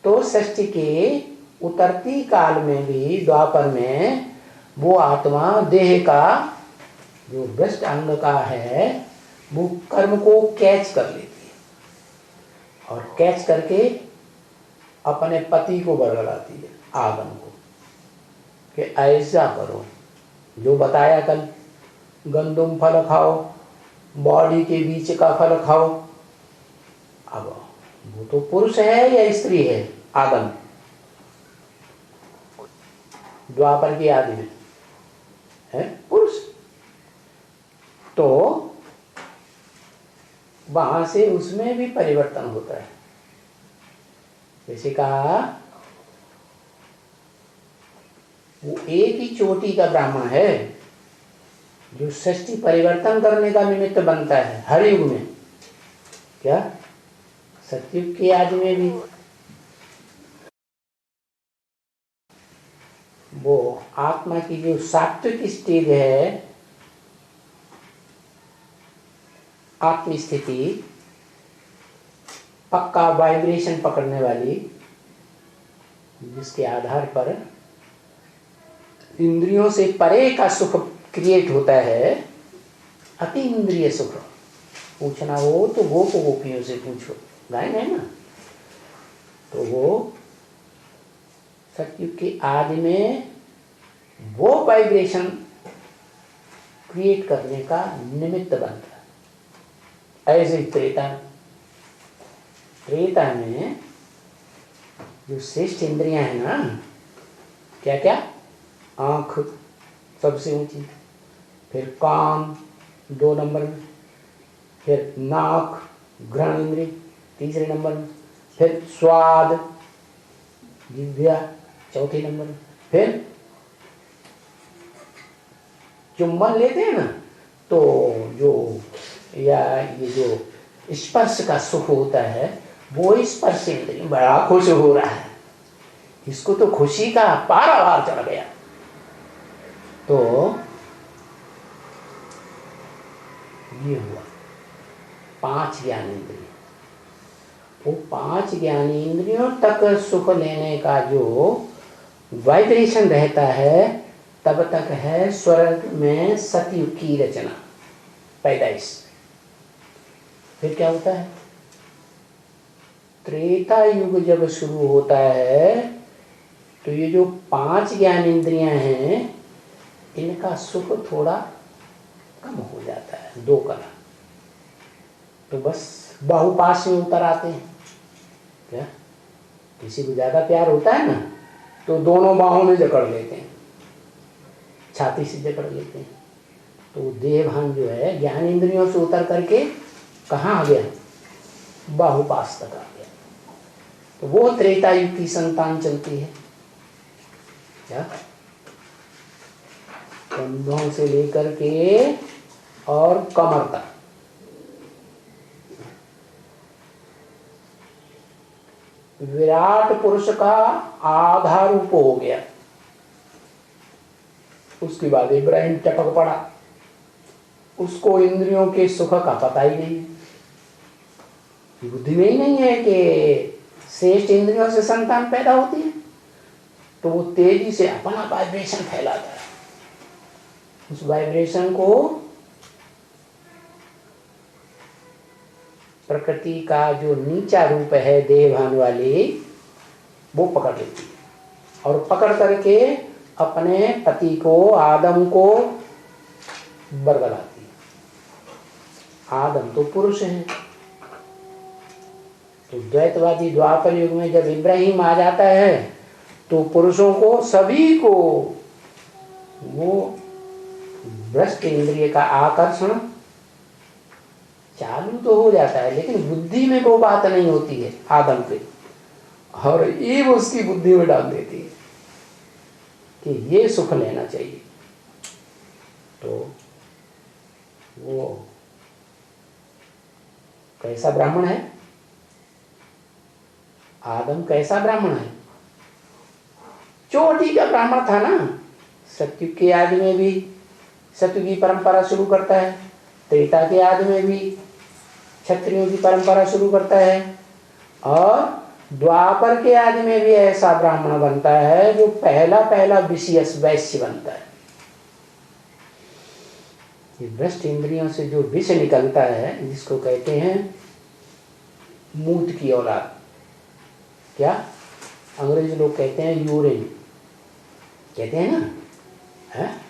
तो सृष्टि के उतरती काल में भी, द्वापर में, वो आत्मा देह का जो भ्रष्ट अंग का है, वो कर्म को कैच कर लेती है, और कैच करके अपने पति को बरगलाती है, आगम को, कि ऐसा करो जो बताया कल, गंदुम फल खाओ, बॉडी के बीच का फल खाओ। अब वो तो पुरुष है या स्त्री है? आदम, द्वापर की आदि में है पुरुष। तो वहां से उसमें भी परिवर्तन होता है। जैसे कहा, वो एक ही चोटी का ब्राह्मण है जो सृष्टि परिवर्तन करने का निमित्त बनता है हर युग में। क्या? सतयुग की आदि में भी वो आत्मा की जो सात्विक स्टेज है, आत्म स्थिति, पक्का वाइब्रेशन पकड़ने वाली, जिसके आधार पर इंद्रियों से परे का सुख क्रिएट होता है, अति इंद्रिय सुख। पूछना हो तो गोप गोपियों से पूछो, गायन है ना। तो वो सतयुग की आदि में वो वाइब्रेशन क्रिएट करने का निमित्त बनता है। ऐसे त्रेता में जो श्रेष्ठ इंद्रियां हैं ना, क्या क्या? आंख सबसे ऊंची, फिर कान 2 नंबर में, फिर नाक घ्राण इंद्रिय 3 नंबर में, फिर स्वाद जिह्वा 4 नंबर में, फिर चुम्बन लेते हैं ना, तो जो या ये जो स्पर्श का सुख होता है, वो स्पर्श इंद्रिय बड़ा खुश हो रहा है, इसको तो खुशी का पारावार चढ़ गया। तो ये हुआ 5 ज्ञानेंद्रिय। वो 5 ज्ञानेंद्रियों तक सुख लेने का जो वाइब्रेशन रहता है, तब तक है स्वर्ग में सतयुग की रचना, पैदाइश। फिर क्या होता है? त्रेता युग जब शुरू होता है, तो ये जो 5 ज्ञानेंद्रियां हैं, इनका सुख थोड़ा कम हो जाता है, 2 कला। तो बस बाहुपाश में उतर आते हैं। क्या किसी को ज्यादा प्यार होता है ना तो दोनों बाहों में जकड़ लेते हैं, छाती से जकड़ लेते हैं। तो देह भान जो है ज्ञान इंद्रियों से उतर करके कहाँ आ गया, बाहुपाश तक आ गया। तो वो त्रेता युग की संतान चलती है। क्या कंधों से लेकर के और कमर तक। विराट पुरुष का आधा रूप हो गया। उसके बाद इब्राहिम टपक पड़ा, उसको इंद्रियों के सुख का पता ही नहीं, बुद्धि में ही नहीं है कि श्रेष्ठ इंद्रियों से संतान पैदा होती है। तो वो तेजी से अपना वाइब्रेशन फैलाता है। उस वाइब्रेशन को प्रकृति का जो नीचा रूप है देहभान वाली, वो पकड़ लेती है और पकड़ करके अपने पति को, आदम को बरगलाती है। आदम तो पुरुष है। तो द्वैतवादी द्वापर युग में जब इब्राहिम आ जाता है तो पुरुषों को, सभी को वो भ्रष्ट इंद्रिय का आकर्षण चालू तो हो जाता है, लेकिन बुद्धि में वो बात नहीं होती है आदम पे, और ये उसकी बुद्धि में डाल देती है कि ये सुख लेना चाहिए। तो वो कैसा ब्राह्मण है आदम, कैसा ब्राह्मण है, चोटी का ब्राह्मण था ना। सत्युग के आदि में भी सत्य की परंपरा शुरू करता है, त्रेता के आदि में भी क्षत्रियों की परंपरा शुरू करता है, और द्वापर के आदि में भी ऐसा ब्राह्मण बनता है जो पहला पहला विषयस वैश्य बनता है। ये भ्रष्ट इंद्रियों से जो विष निकलता है, जिसको कहते हैं मूत की औलाद, क्या अंग्रेजी लोग कहते हैं यूरिन, कहते हैं ना है?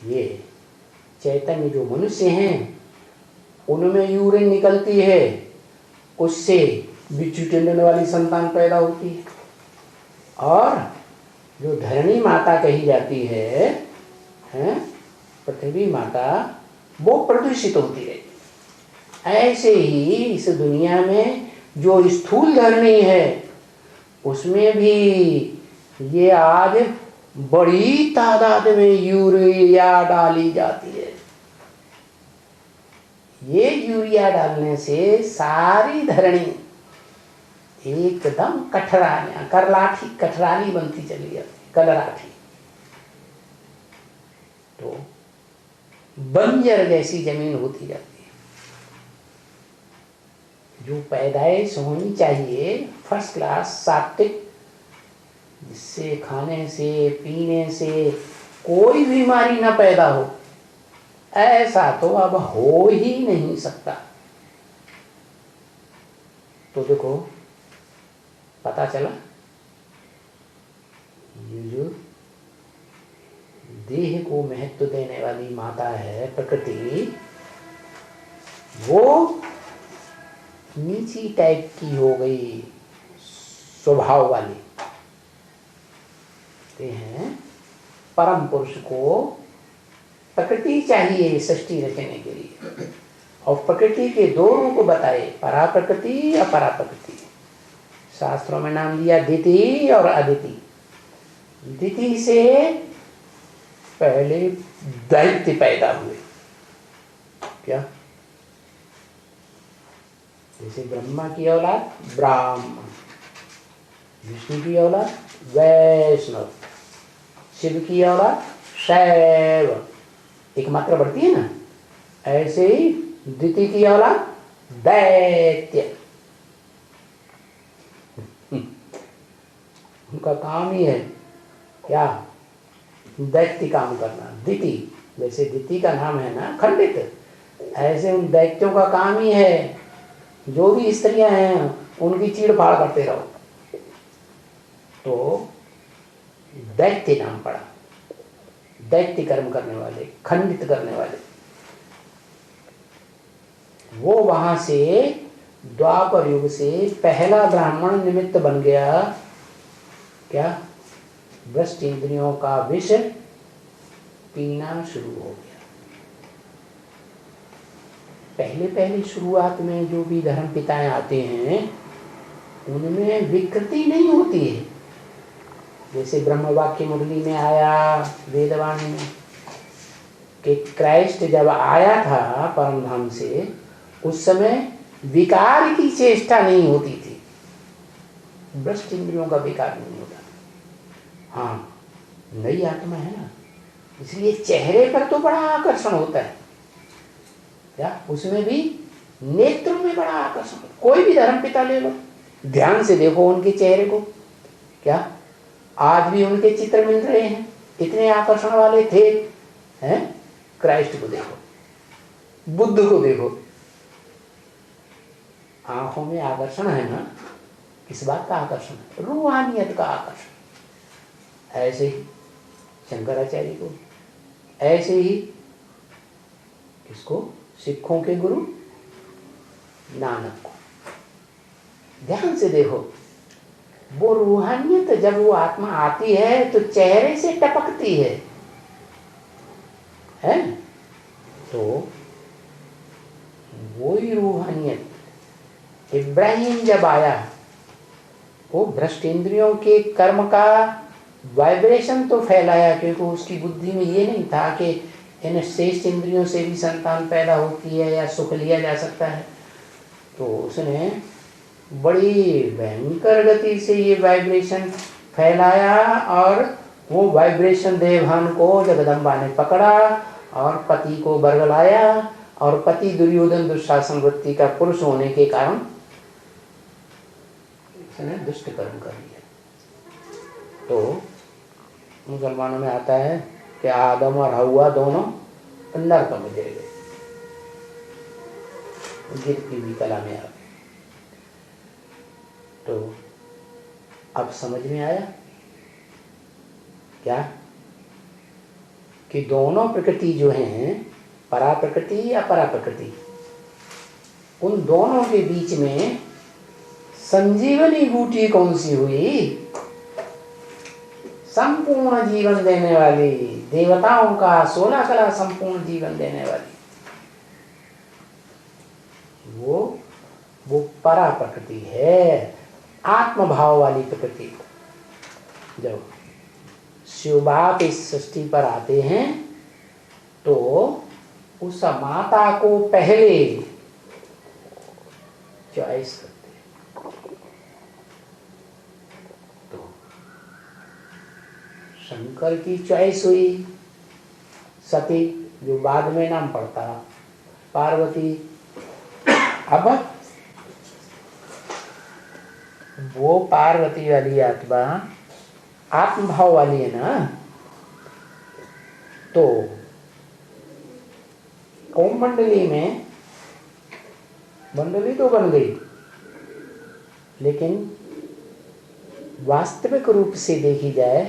ये चैतन्य जो मनुष्य हैं उनमें यूरिन निकलती है, उससे बिच्छू टेंडन वाली संतान पैदा होती है। और जो धरणी माता कही जाती है, पृथ्वी माता, वो प्रदूषित होती है। ऐसे ही इस दुनिया में जो स्थूल धरणी है उसमें भी ये आज बड़ी तादाद में यूरिया डाली जाती है। ये यूरिया डालने से सारी धरणी एकदम कठराली बनती चली जाती, कलराठी। तो बंजर जैसी जमीन होती जाती है। जो पैदाइश होनी चाहिए फर्स्ट क्लास सात्विक, जिससे खाने से पीने से कोई बीमारी ना पैदा हो, ऐसा तो अब हो ही नहीं सकता। तो देखो पता चला, ये जो देह को महत्व देने वाली माता है प्रकृति, वो नीची टाइप की हो गई, स्वभाव वाली। कहते हैं परम पुरुष को प्रकृति चाहिए सृष्टि रचने के लिए, और प्रकृति के दो रूप बताए, परा प्रकृति अपरा प्रकृति। शास्त्रों में नाम दिया दिति और अदिति। दिति से पहले दैत्य पैदा हुए, क्या जैसे ब्रह्मा की औलाद ब्राह्मण, विष्णु की औलाद वैष्णव, शिव की औलाद शैव, एक मात्रा बढ़ती है ना, ऐसे ही द्वितीय की औलाद दैत्य। उनका काम ही है क्या, दैत्य काम करना। दिति, वैसे दिति का नाम है ना खंडित, ऐसे उन दैत्यों का काम ही है, जो भी स्त्रियां हैं उनकी चीड़ फाड़ करते रहो। तो दैत्य नाम पड़ा, दैत्य कर्म करने वाले, खंडित करने वाले। वो वहां से द्वापर युग से पहला ब्राह्मण निमित्त बन गया। क्या? भ्रष्ट इंद्रियों का विष पीना शुरू हो गया। पहले पहले शुरुआत में जो भी धर्म पिताएं आते हैं उनमें विकृति नहीं होती है। जैसे ब्रह्म वाक्य मुरली में आया, वेदवाणी में, कि क्राइस्ट जब आया था परम धाम से, उस समय विकार की चेष्टा नहीं होती थी। भ्रष्ट इंद्रियों का विकार नहीं होता। हाँ, नई आत्मा है ना, इसलिए चेहरे पर तो बड़ा आकर्षण होता है। क्या? उसमें भी नेत्रों में बड़ा आकर्षण। कोई भी धर्म पिता ले लो, ध्यान से देखो उनके चेहरे को। क्या? आज भी उनके चित्र मिल रहे हैं, इतने आकर्षण वाले थे। हैं? क्राइस्ट को देखो, बुद्ध को देखो, आंखों में आकर्षण है ना। किस बात का आकर्षण है? रूहानियत का आकर्षण। ऐसे ही शंकराचार्य को, ऐसे ही किसको? सिखों के गुरु नानक को। ध्यान से देखो, वो रूहानियत जब वो आत्मा आती है तो चेहरे से टपकती है। तो वही रूहानियत इब्राहिम जब आया, वो भ्रष्ट इंद्रियों के कर्म का वाइब्रेशन तो फैलाया, क्योंकि उसकी बुद्धि में ये नहीं था कि इन शेष इंद्रियों से भी संतान पैदा होती है या सुख लिया जा सकता है। तो उसने बड़ी भयंकर गति से ये वाइब्रेशन फैलाया, और वो वाइब्रेशन देवभान को जगदम्बा ने पकड़ा और पति को बरगलाया, और पति दुर्योधन दुशासन वृत्ति का पुरुष होने के कारण उसने दुष्ट कर्म कर लिया। तो मुसलमानों में आता है कि आदम और हवा दोनों नरक में गिर गए, गिरती हुई कला में आ गए। तो अब समझ में आया क्या? कि दोनों प्रकृति जो हैं, परा प्रकृति या परा प्रकृति, उन दोनों के बीच में संजीवनी बूटी कौन सी हुई? संपूर्ण जीवन देने वाली, देवताओं का 16 कला संपूर्ण जीवन देने वाली, वो परा प्रकृति है, आत्मभाव वाली प्रकृति। जब शिव बाप इस सृष्टि पर आते हैं तो उस माता को पहले चॉइस करते हैं। तो शंकर की चॉइस हुई सती, जो बाद में नाम पड़ता, पार्वती। अब वो पार्वती वाली आत्मा आत्मभाव वाली है ना, तो ओम मंडली में मंडली तो बन गई, लेकिन वास्तविक रूप से देखी जाए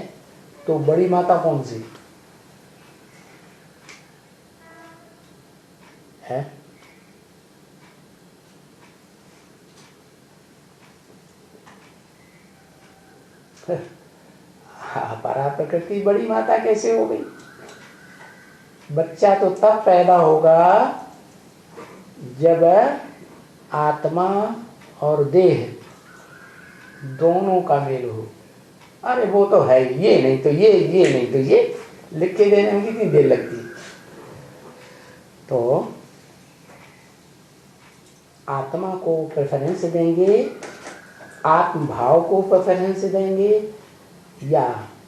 तो बड़ी माता कौन सी है? परा प्रकृति बड़ी माता कैसे हो गई? बच्चा तो तब पैदा होगा जब आत्मा और देह दोनों का मेल हो। अरे वो तो है, ये नहीं तो ये नहीं तो ये, लिख के देने में कितनी देर लगती है। तो आत्मा को प्रेफरेंस देंगे, आत्मभाव को प्रेफरेंस देंगे, या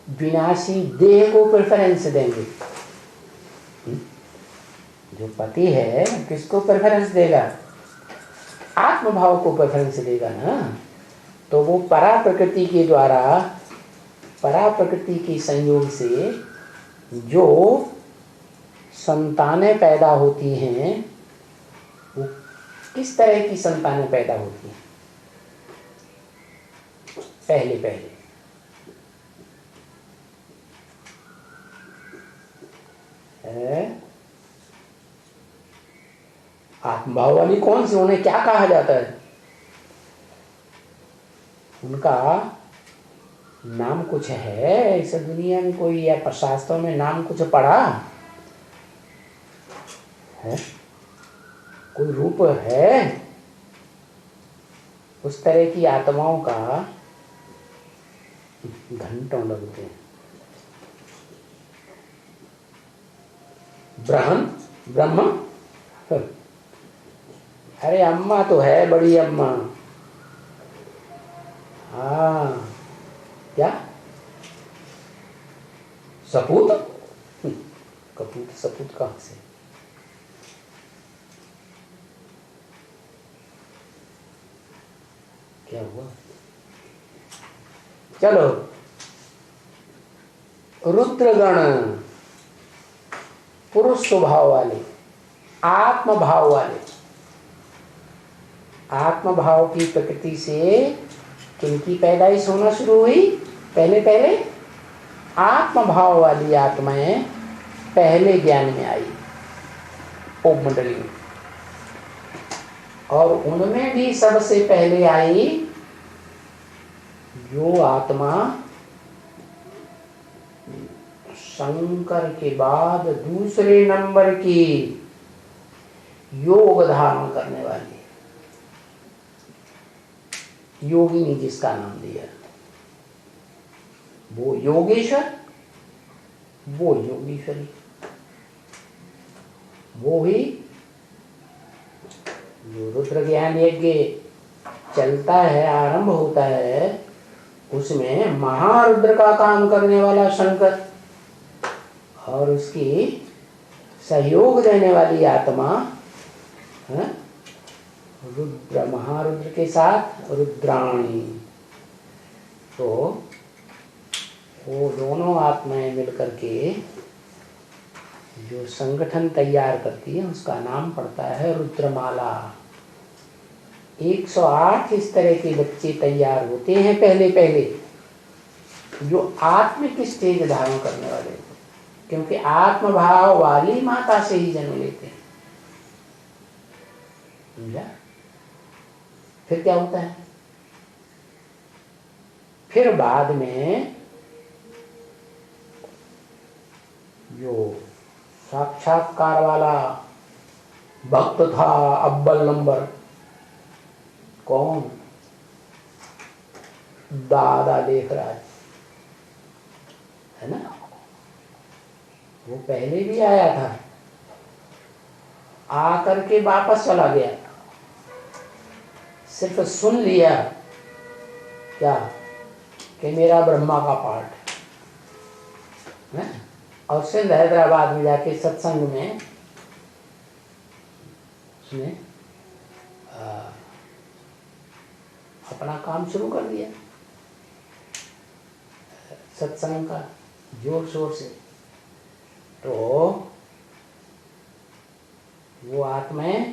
विनाशी देह को प्रेफरेंस देंगे? जो पति है किसको प्रेफरेंस देगा? आत्मभाव को प्रेफरेंस देगा ना। तो वो परा प्रकृति के द्वारा, परा प्रकृति के संयोग से जो संतानें पैदा होती हैं, वो किस तरह की संतानें पैदा होती हैं? पहले पहले भाव वाली कौन सी, उन्हें क्या कहा जाता है? उनका नाम कुछ है इस दुनिया में कोई, या शास्त्रों में नाम कुछ पढ़ा है? कोई रूप है उस तरह की आत्माओं का? घंटों लगते हैं। ब्रह्म, अरे अम्मा तो है, बड़ी अम्मा। हाँ, क्या सपूत? कपूत सपूत कहाँ से? क्या हुआ? चलो, रुद्रगण पुरुष स्वभाव वाले, आत्म भाव वाले, आत्म भाव की प्रकृति से किनकी पैदाइश होना शुरू हुई? पहले पहले आत्म भाव वाली आत्माएं पहले ज्ञान में आई ओम मंडली में, और उनमें भी सबसे पहले आई जो आत्मा शंकर के बाद दूसरे नंबर की योग धारण करने वाली, योगिनी जिसका नाम दिया, वो योगेश्वर, वो योगीश्वरी, वो ही जो रुद्र ज्ञान यज्ञ चलता है, आरंभ होता है, उसमें महारुद्र का काम करने वाला शंकर और उसकी सहयोग देने वाली आत्मा रुद्र, महारुद्र के साथ रुद्राणी। तो वो दोनों आत्माएं मिलकर के जो संगठन तैयार करती है उसका नाम पड़ता है रुद्रमाला। 108 इस तरह के बच्चे तैयार होते हैं पहले पहले, जो आत्मिक स्टेज धारण करने वाले, क्योंकि आत्मभाव वाली माता से ही जन्म लेते हैं। समझा? फिर क्या होता है? फिर बाद में जो साक्षात्कार वाला भक्त था, अव्वल नंबर, कौन? दादा लेखराज, है ना? वो पहले भी आया था, आकर के वापस चला गया, सिर्फ सुन लिया क्या कि मेरा ब्रह्मा का पाठ है, और सिंध हैदराबाद में जाके सत्संग में उसने अपना काम शुरू कर दिया, सत्संग का जोर शोर से। तो वो आत्माएं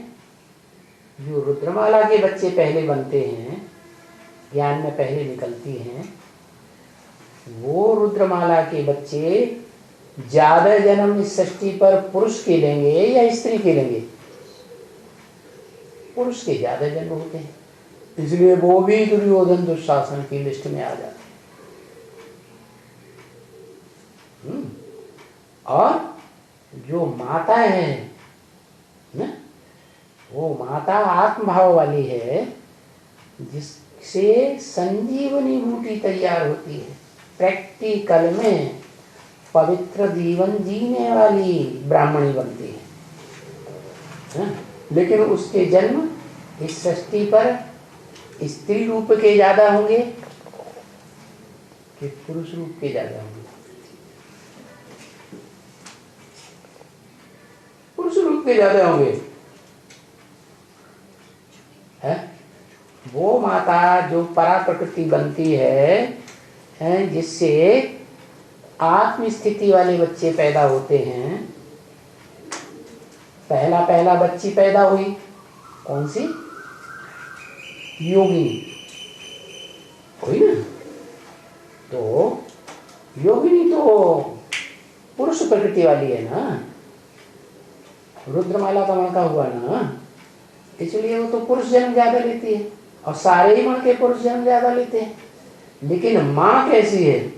जो रुद्रमाला के बच्चे पहले बनते हैं, ज्ञान में पहले निकलती हैं, वो रुद्रमाला के बच्चे ज्यादा जन्म इस सृष्टि पर पुरुष के लेंगे या स्त्री के लेंगे? पुरुष के ज्यादा जन्म होते हैं, इसलिए वो भी दुर्योधन दुशासन की लिस्ट में आ जाते हैं। और जो माता है ना, वो माता आत्मभाव वाली है, जिससे संजीवनी बूटी तैयार होती है, प्रैक्टिकल में पवित्र जीवन जीने वाली ब्राह्मणी बनती है। लेकिन उसके जन्म इस सृष्टि पर स्त्री रूप के ज्यादा होंगे कि पुरुष रूप के ज्यादा होंगे? पुरुष रूप के ज्यादा होंगे। है वो माता जो परा प्रकृति बनती है, जिससे आत्म स्थिति वाले बच्चे पैदा होते हैं। पहला पहला बच्ची पैदा हुई कौन सी? योगिनी हुई ना। तो योगिनी तो पुरुष प्रकृति वाली है ना, रुद्रमाला का मणका हुआ ना। इसलिए वो तो पुरुष जन्म ज्यादा लेती है, और सारे ही मण के पुरुष जन्म ज्यादा लेते हैं। लेकिन माँ कैसी है?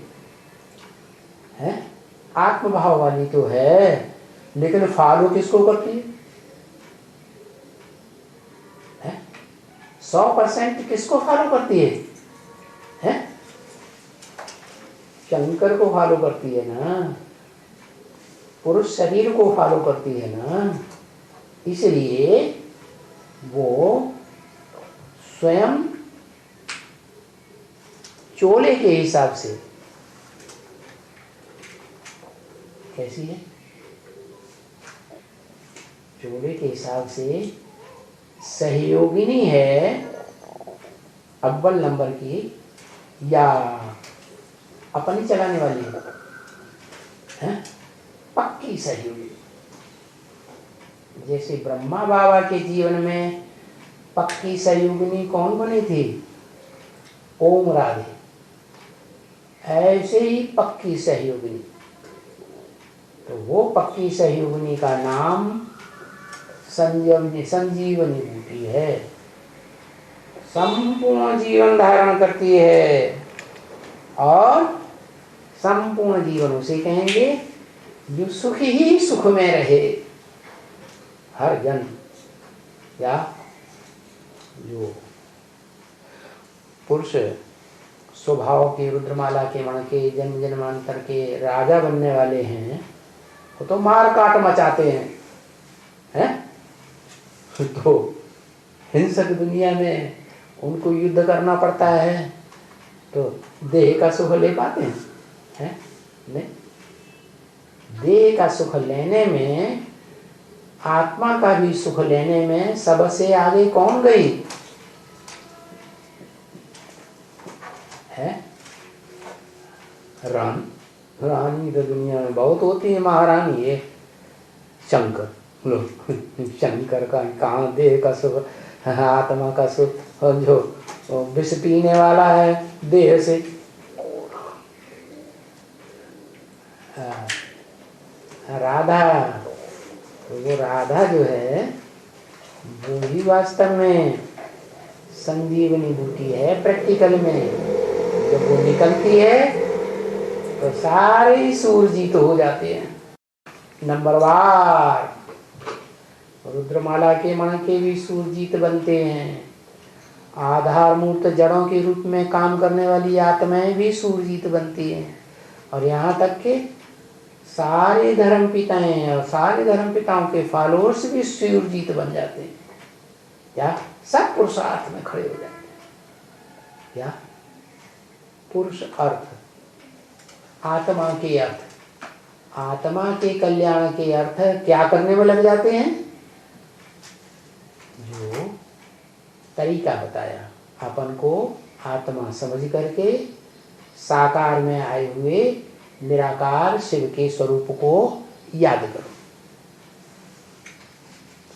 आत्मभाव वाली तो है, लेकिन फॉलो किसको करती है? 100% किसको फॉलो करती है? शंकर को फॉलो करती है ना, पुरुष शरीर को फॉलो करती है ना। इसलिए वो स्वयं चोले के हिसाब से कैसी है? चोले के हिसाब से सहयोगिनी है अव्वल नंबर की, या अपनी चलाने वाली है? पक्की सहयोगी। जैसे ब्रह्मा बाबा के जीवन में पक्की सहयोगिनी कौन बनी थी? ओम राधे। ऐसे ही पक्की सहयोगिनी, तो वो पक्की सहयोगिनी का नाम संजीवनी बूटी है। संपूर्ण जीवन धारण करती है, और संपूर्ण जीवन उसे कहेंगे जो सुख ही सुख में रहे हर जन्म, या जो पुरुष स्वभाव के रुद्रमाला के मण के जन्म जन्मांतर के राजा बनने वाले हैं, वो तो मार काट मचाते हैं? तो हिंसक दुनिया में उनको युद्ध करना पड़ता है, तो देह का सुख ले पाते हैं? नहीं। देह का सुख लेने में, आत्मा का भी सुख लेने में सबसे आगे कौन गई है? रानी तो दुनिया में बहुत होती है, महारानी है शंकर। लो शंकर का कहाँ देह का सुख, आत्मा का सुख, और जो विष पीने वाला है देह से। राधा, वो राधा जो है वो ही वास्तव में संजीवनी बूटी है। प्रैक्टिकल में जब वो निकलती है तो सारे सूरजीत हो जाते हैं। नंबरवार रुद्रमाला के मण के भी सूरजीत बनते हैं। आधार मूर्त जड़ों के रूप में काम करने वाली आत्माएं भी सूरजीत बनती हैं। और यहाँ तक के सारे धर्म पिताएं और सारे धर्म पिताओं के फॉलोअर्स भी सूरजीत बन जाते हैं, या सब पुरुषार्थ में खड़े हो जाते हैं। या पुरुष अर्थ, आत्मा के अर्थ, आत्मा के कल्याण के अर्थ क्या करने में लग जाते हैं? जो तरीका बताया अपन को आत्मा समझ करके साकार में आए हुए निराकार शिव के स्वरूप को याद करो,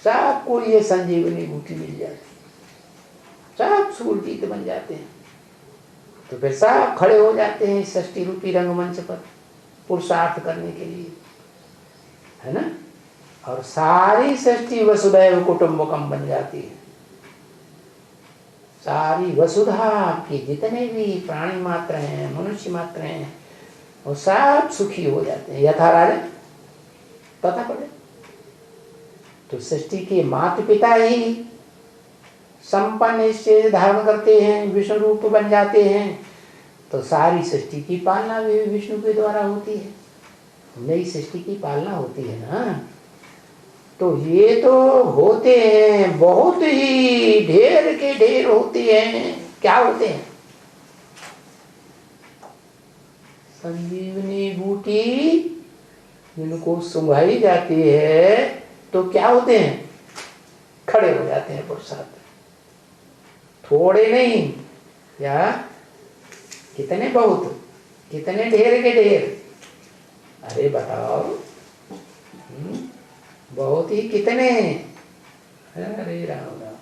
सबको ये संजीवनी बूटी मिल जाती, सब सूरजीत बन जाते हैं। तो फिर सब खड़े हो जाते हैं षष्ठी रूपी रंगमंच पर पुरुषार्थ करने के लिए, है ना। और सारी षष्ठी वसुधैव कुटुंबकम बन जाती है। सारी वसुधा के जितने भी प्राणी मात्र हैं, मनुष्य मात्र हैं, वो सब सुखी हो जाते हैं। यथा राजा तथा प्रजा। तो सृष्टि के माता पिता ही संपन्न स्टेज धारण करते हैं, विष्णु रूप बन जाते हैं, तो सारी सृष्टि की पालना भी विष्णु के द्वारा होती है। नई सृष्टि की पालना होती है ना। तो ये तो होते हैं, बहुत ही ढेर के ढेर होते हैं। क्या होते हैं? संजीवनी बूटी जिनको सुंघाई जाती है तो क्या होते हैं? खड़े हो जाते हैं पुरुषार्थ। थोड़े नहीं, या कितने, बहुत, कितने ढेर के ढेर। अरे बताओ, बहुत ही कितने। अरे राम राम,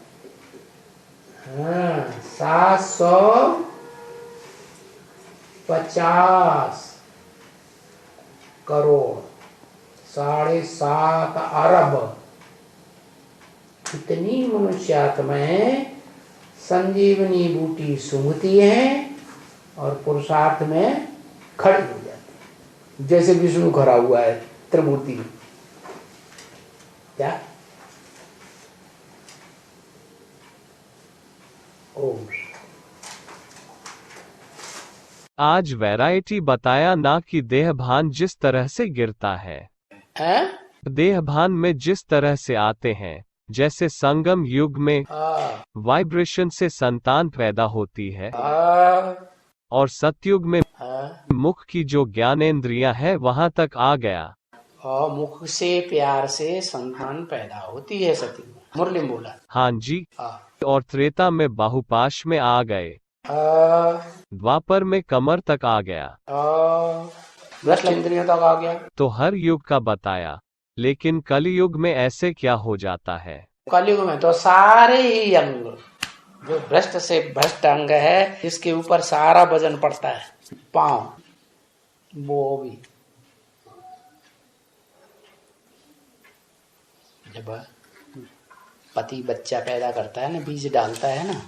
हाँ 750 करोड़, 7.5 अरब इतनी मनुष्यात्माएं संजीवनी बूटी सूंघती हैं और पुरुषार्थ में खड़ी हो जाती है, जैसे विष्णु खड़ा हुआ है त्रिमूर्ति में। क्या? ओम। आज वैरायटी बताया ना कि देहभान जिस तरह से गिरता है, देहभान में जिस तरह से आते हैं, जैसे संगम युग में वाइब्रेशन से संतान पैदा होती है, और सतयुग में मुख की जो ज्ञानेंद्रियां है वहां तक आ गया। और मुख से प्यार से संतान पैदा होती है सतयुग में, मुरली बोला। हाँ जी। और त्रेता में बाहुपाश में आ गए, द्वापर में कमर तक आ गया, भ्रष्ट इंद्रियों तक आ गया। तो हर युग का बताया, लेकिन कलयुग में ऐसे क्या हो जाता है? कलयुग में तो सारे ही अंग, जो भ्रष्ट से भ्रष्ट अंग है, इसके ऊपर सारा वजन पड़ता है। पांव, वो भी जब पति बच्चा पैदा करता है ना, बीज डालता है ना,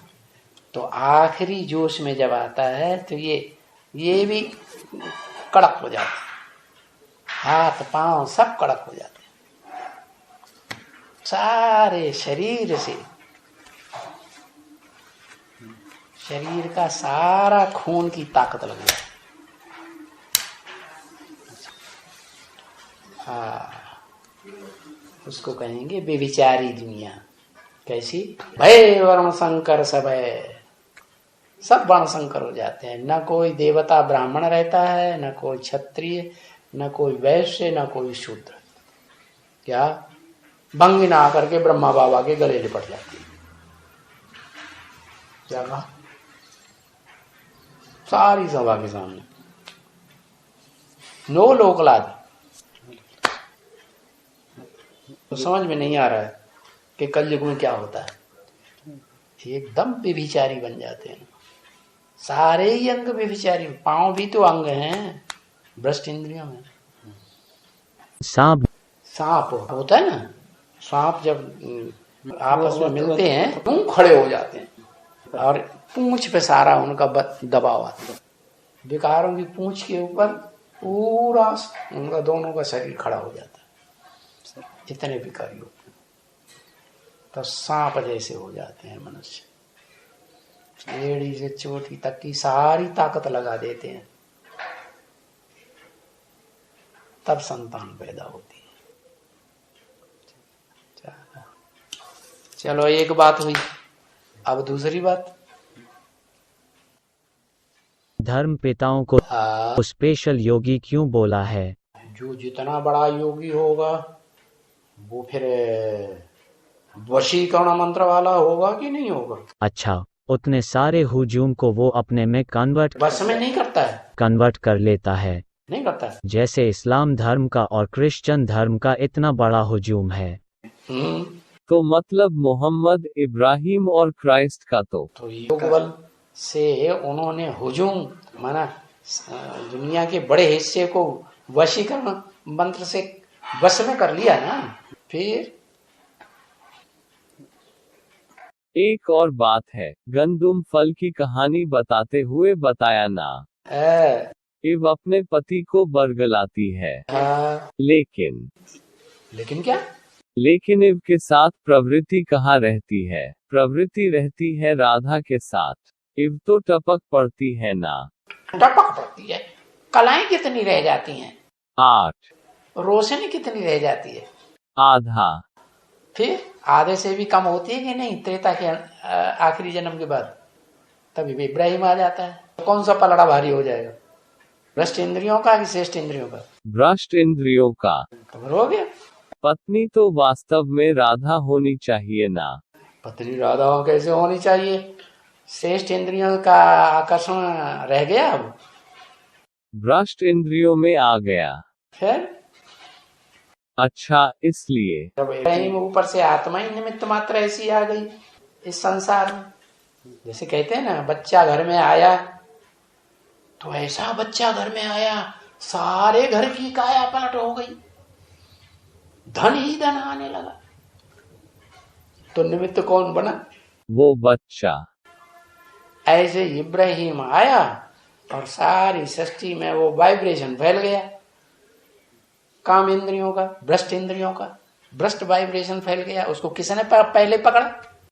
तो आखिरी जोश में जब आता है तो ये भी कड़क हो जाता है, हाथ पांव सब कड़क हो जाते हैं, सारे शरीर से, शरीर का सारा खून की ताकत लग जाती है। हाँ, उसको कहेंगे बेविचारी दुनिया। कैसी? भय वर्ण संकर सब है, सब वर्ण संकर हो जाते हैं। न कोई देवता ब्राह्मण रहता है, न कोई क्षत्रिय, न कोई वैश्य, न कोई शूद्र। क्या? भंगी ना आकर के ब्रह्मा बाबा के गले लिपट जाती है। क्या कहा? सारी सभा के सामने नो लोकलाद। तो समझ में नहीं आ रहा है कि कलयुग में क्या होता है। एकदम व्यभिचारी बन जाते हैं, सारे ही अंग व्यभिचारी। पांव भी तो अंग हैं भ्रष्ट इंद्रियों में। सांप होता है ना, सांप जब आपस में मिलते हैं तो खड़े हो जाते हैं और पूंछ पे सारा उनका दबाव आता है। विकारों की पूंछ के ऊपर पूरा उनका दोनों का शरीर खड़ा हो जाता है, इतने विकारी होते हैं। तो सांप जैसे हो जाते हैं मनुष्य, एड़ी से चोटी तक की सारी ताकत लगा देते हैं, तब संतान पैदा होती है। चलो एक बात हुई, अब दूसरी बात। धर्म पिताओं को स्पेशल योगी क्यों बोला है? जो जितना बड़ा योगी होगा वो फिर वशीकरण मंत्र वाला होगा कि नहीं होगा? अच्छा, उतने सारे हुजूम को वो अपने में बस में नहीं करता है, कन्वर्ट कर लेता है। नहीं करता है। जैसे इस्लाम धर्म का और क्रिश्चियन धर्म का इतना बड़ा हुजूम है। तो मतलब मोहम्मद, इब्राहिम और क्राइस्ट का तो योग बल से उन्होंने हुजूम माना दुनिया के बड़े हिस्से को वशीकरण मंत्र से वश में कर लिया ना। फिर एक और बात है, गंदुम फल की कहानी बताते हुए बताया ना, इव अपने पति को बरगलाती है, लेकिन क्या? लेकिन इव के साथ प्रवृत्ति कहाँ रहती है? प्रवृत्ति रहती है राधा के साथ। इव तो टपक पड़ती है ना। टपक पड़ती है। कलाएं कितनी रह जाती हैं? 8। रोशनी कितनी रह जाती है? आधा। फिर आधे से भी कम होती है कि नहीं? त्रेता के आखिरी जन्म के बाद तभी भी इब्राहिम आ जाता है। तो कौन सा पलड़ा भारी हो जाएगा? भ्रष्ट इंद्रियों का कि श्रेष्ठ इंद्रियों का? भ्रष्ट इंद्रियों का। तो हो गया। पत्नी तो वास्तव में राधा होनी चाहिए ना। पत्नी राधा कैसे होनी चाहिए? श्रेष्ठ इंद्रियों का आकर्षण रह गया, अब भ्रष्ट इंद्रियों में आ गया। फिर अच्छा, इसलिए जब इब्राहिम ऊपर से आत्मा ही निमित्त मात्र ऐसी आ गई इस संसार में। जैसे कहते हैं ना, बच्चा घर में आया तो ऐसा बच्चा घर में आया, सारे घर की काया पलट हो गई, धन ही धन आने लगा, तो निमित्त कौन बना? वो बच्चा। ऐसे इब्राहिम आया और सारी सृष्टि में वो वाइब्रेशन फैल गया, काम इंद्रियों का, भ्रष्ट इंद्रियों का भ्रष्ट वाइब्रेशन फैल गया। उसको किसने पहले पकड़ा?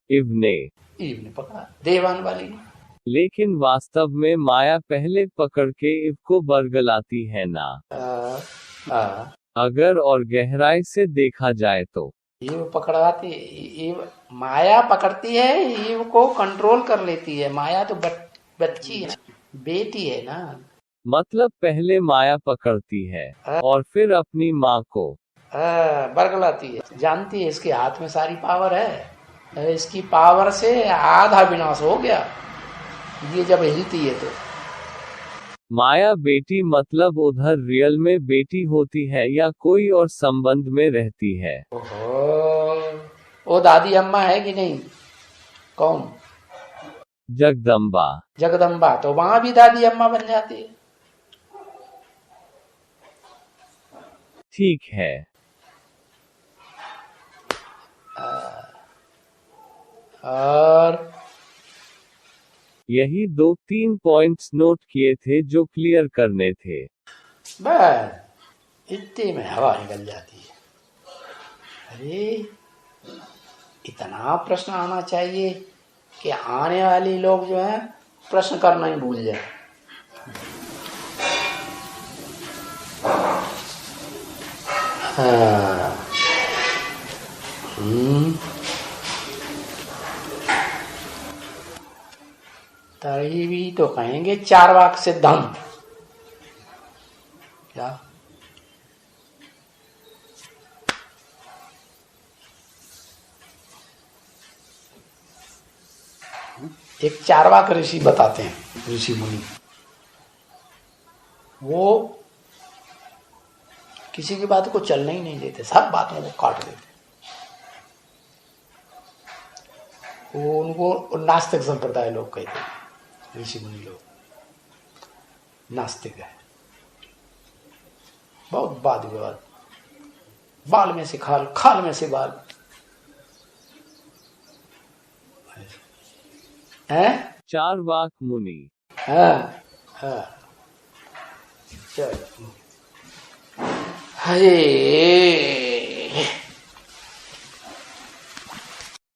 ईव ने पकड़ा, देवान वाली ने। लेकिन वास्तव में माया पहले पकड़ के ईव को बरगलाती है ना। अगर और गहराई से देखा जाए तो ईव पकड़ाती, ईव माया पकड़ती है, ईव को कंट्रोल कर लेती है। माया तो बच्ची है, बेटी है ना। मतलब पहले माया पकड़ती है और फिर अपनी माँ को बरगलाती है। जानती है इसके हाथ में सारी पावर है, इसकी पावर से आधा विनाश हो गया ये जब हिलती है तो। माया बेटी मतलब उधर रियल में बेटी होती है या कोई और संबंध में रहती है? वो दादी अम्मा है कि नहीं? कौन? जगदम्बा। तो वहां भी दादी अम्मा बन जाती है। ठीक है। और यही 2-3 पॉइंट्स नोट किए थे जो क्लियर करने थे। बस इतने में हवा निकल जाती है। अरे इतना प्रश्न आना चाहिए कि आने वाले लोग जो है प्रश्न करना ही भूल जाए। हाँ। तभी भी तो कहेंगे चार्वाक सिद्धांत। क्या? एक चार्वाक ऋषि बताते हैं, ऋषि मुनि, वो किसी की बात को चलने ही नहीं देते, सब बातों को काट देते। वो उनको नास्तिक संप्रदाय लोग कहते हैं। ऋषि मुनि लोग नास्तिक है, बहुत वाद विवाद, बाल में से खाल, खाल में से बाल है। चार्वाक मुनि। हाँ हाँ। चलो, हरे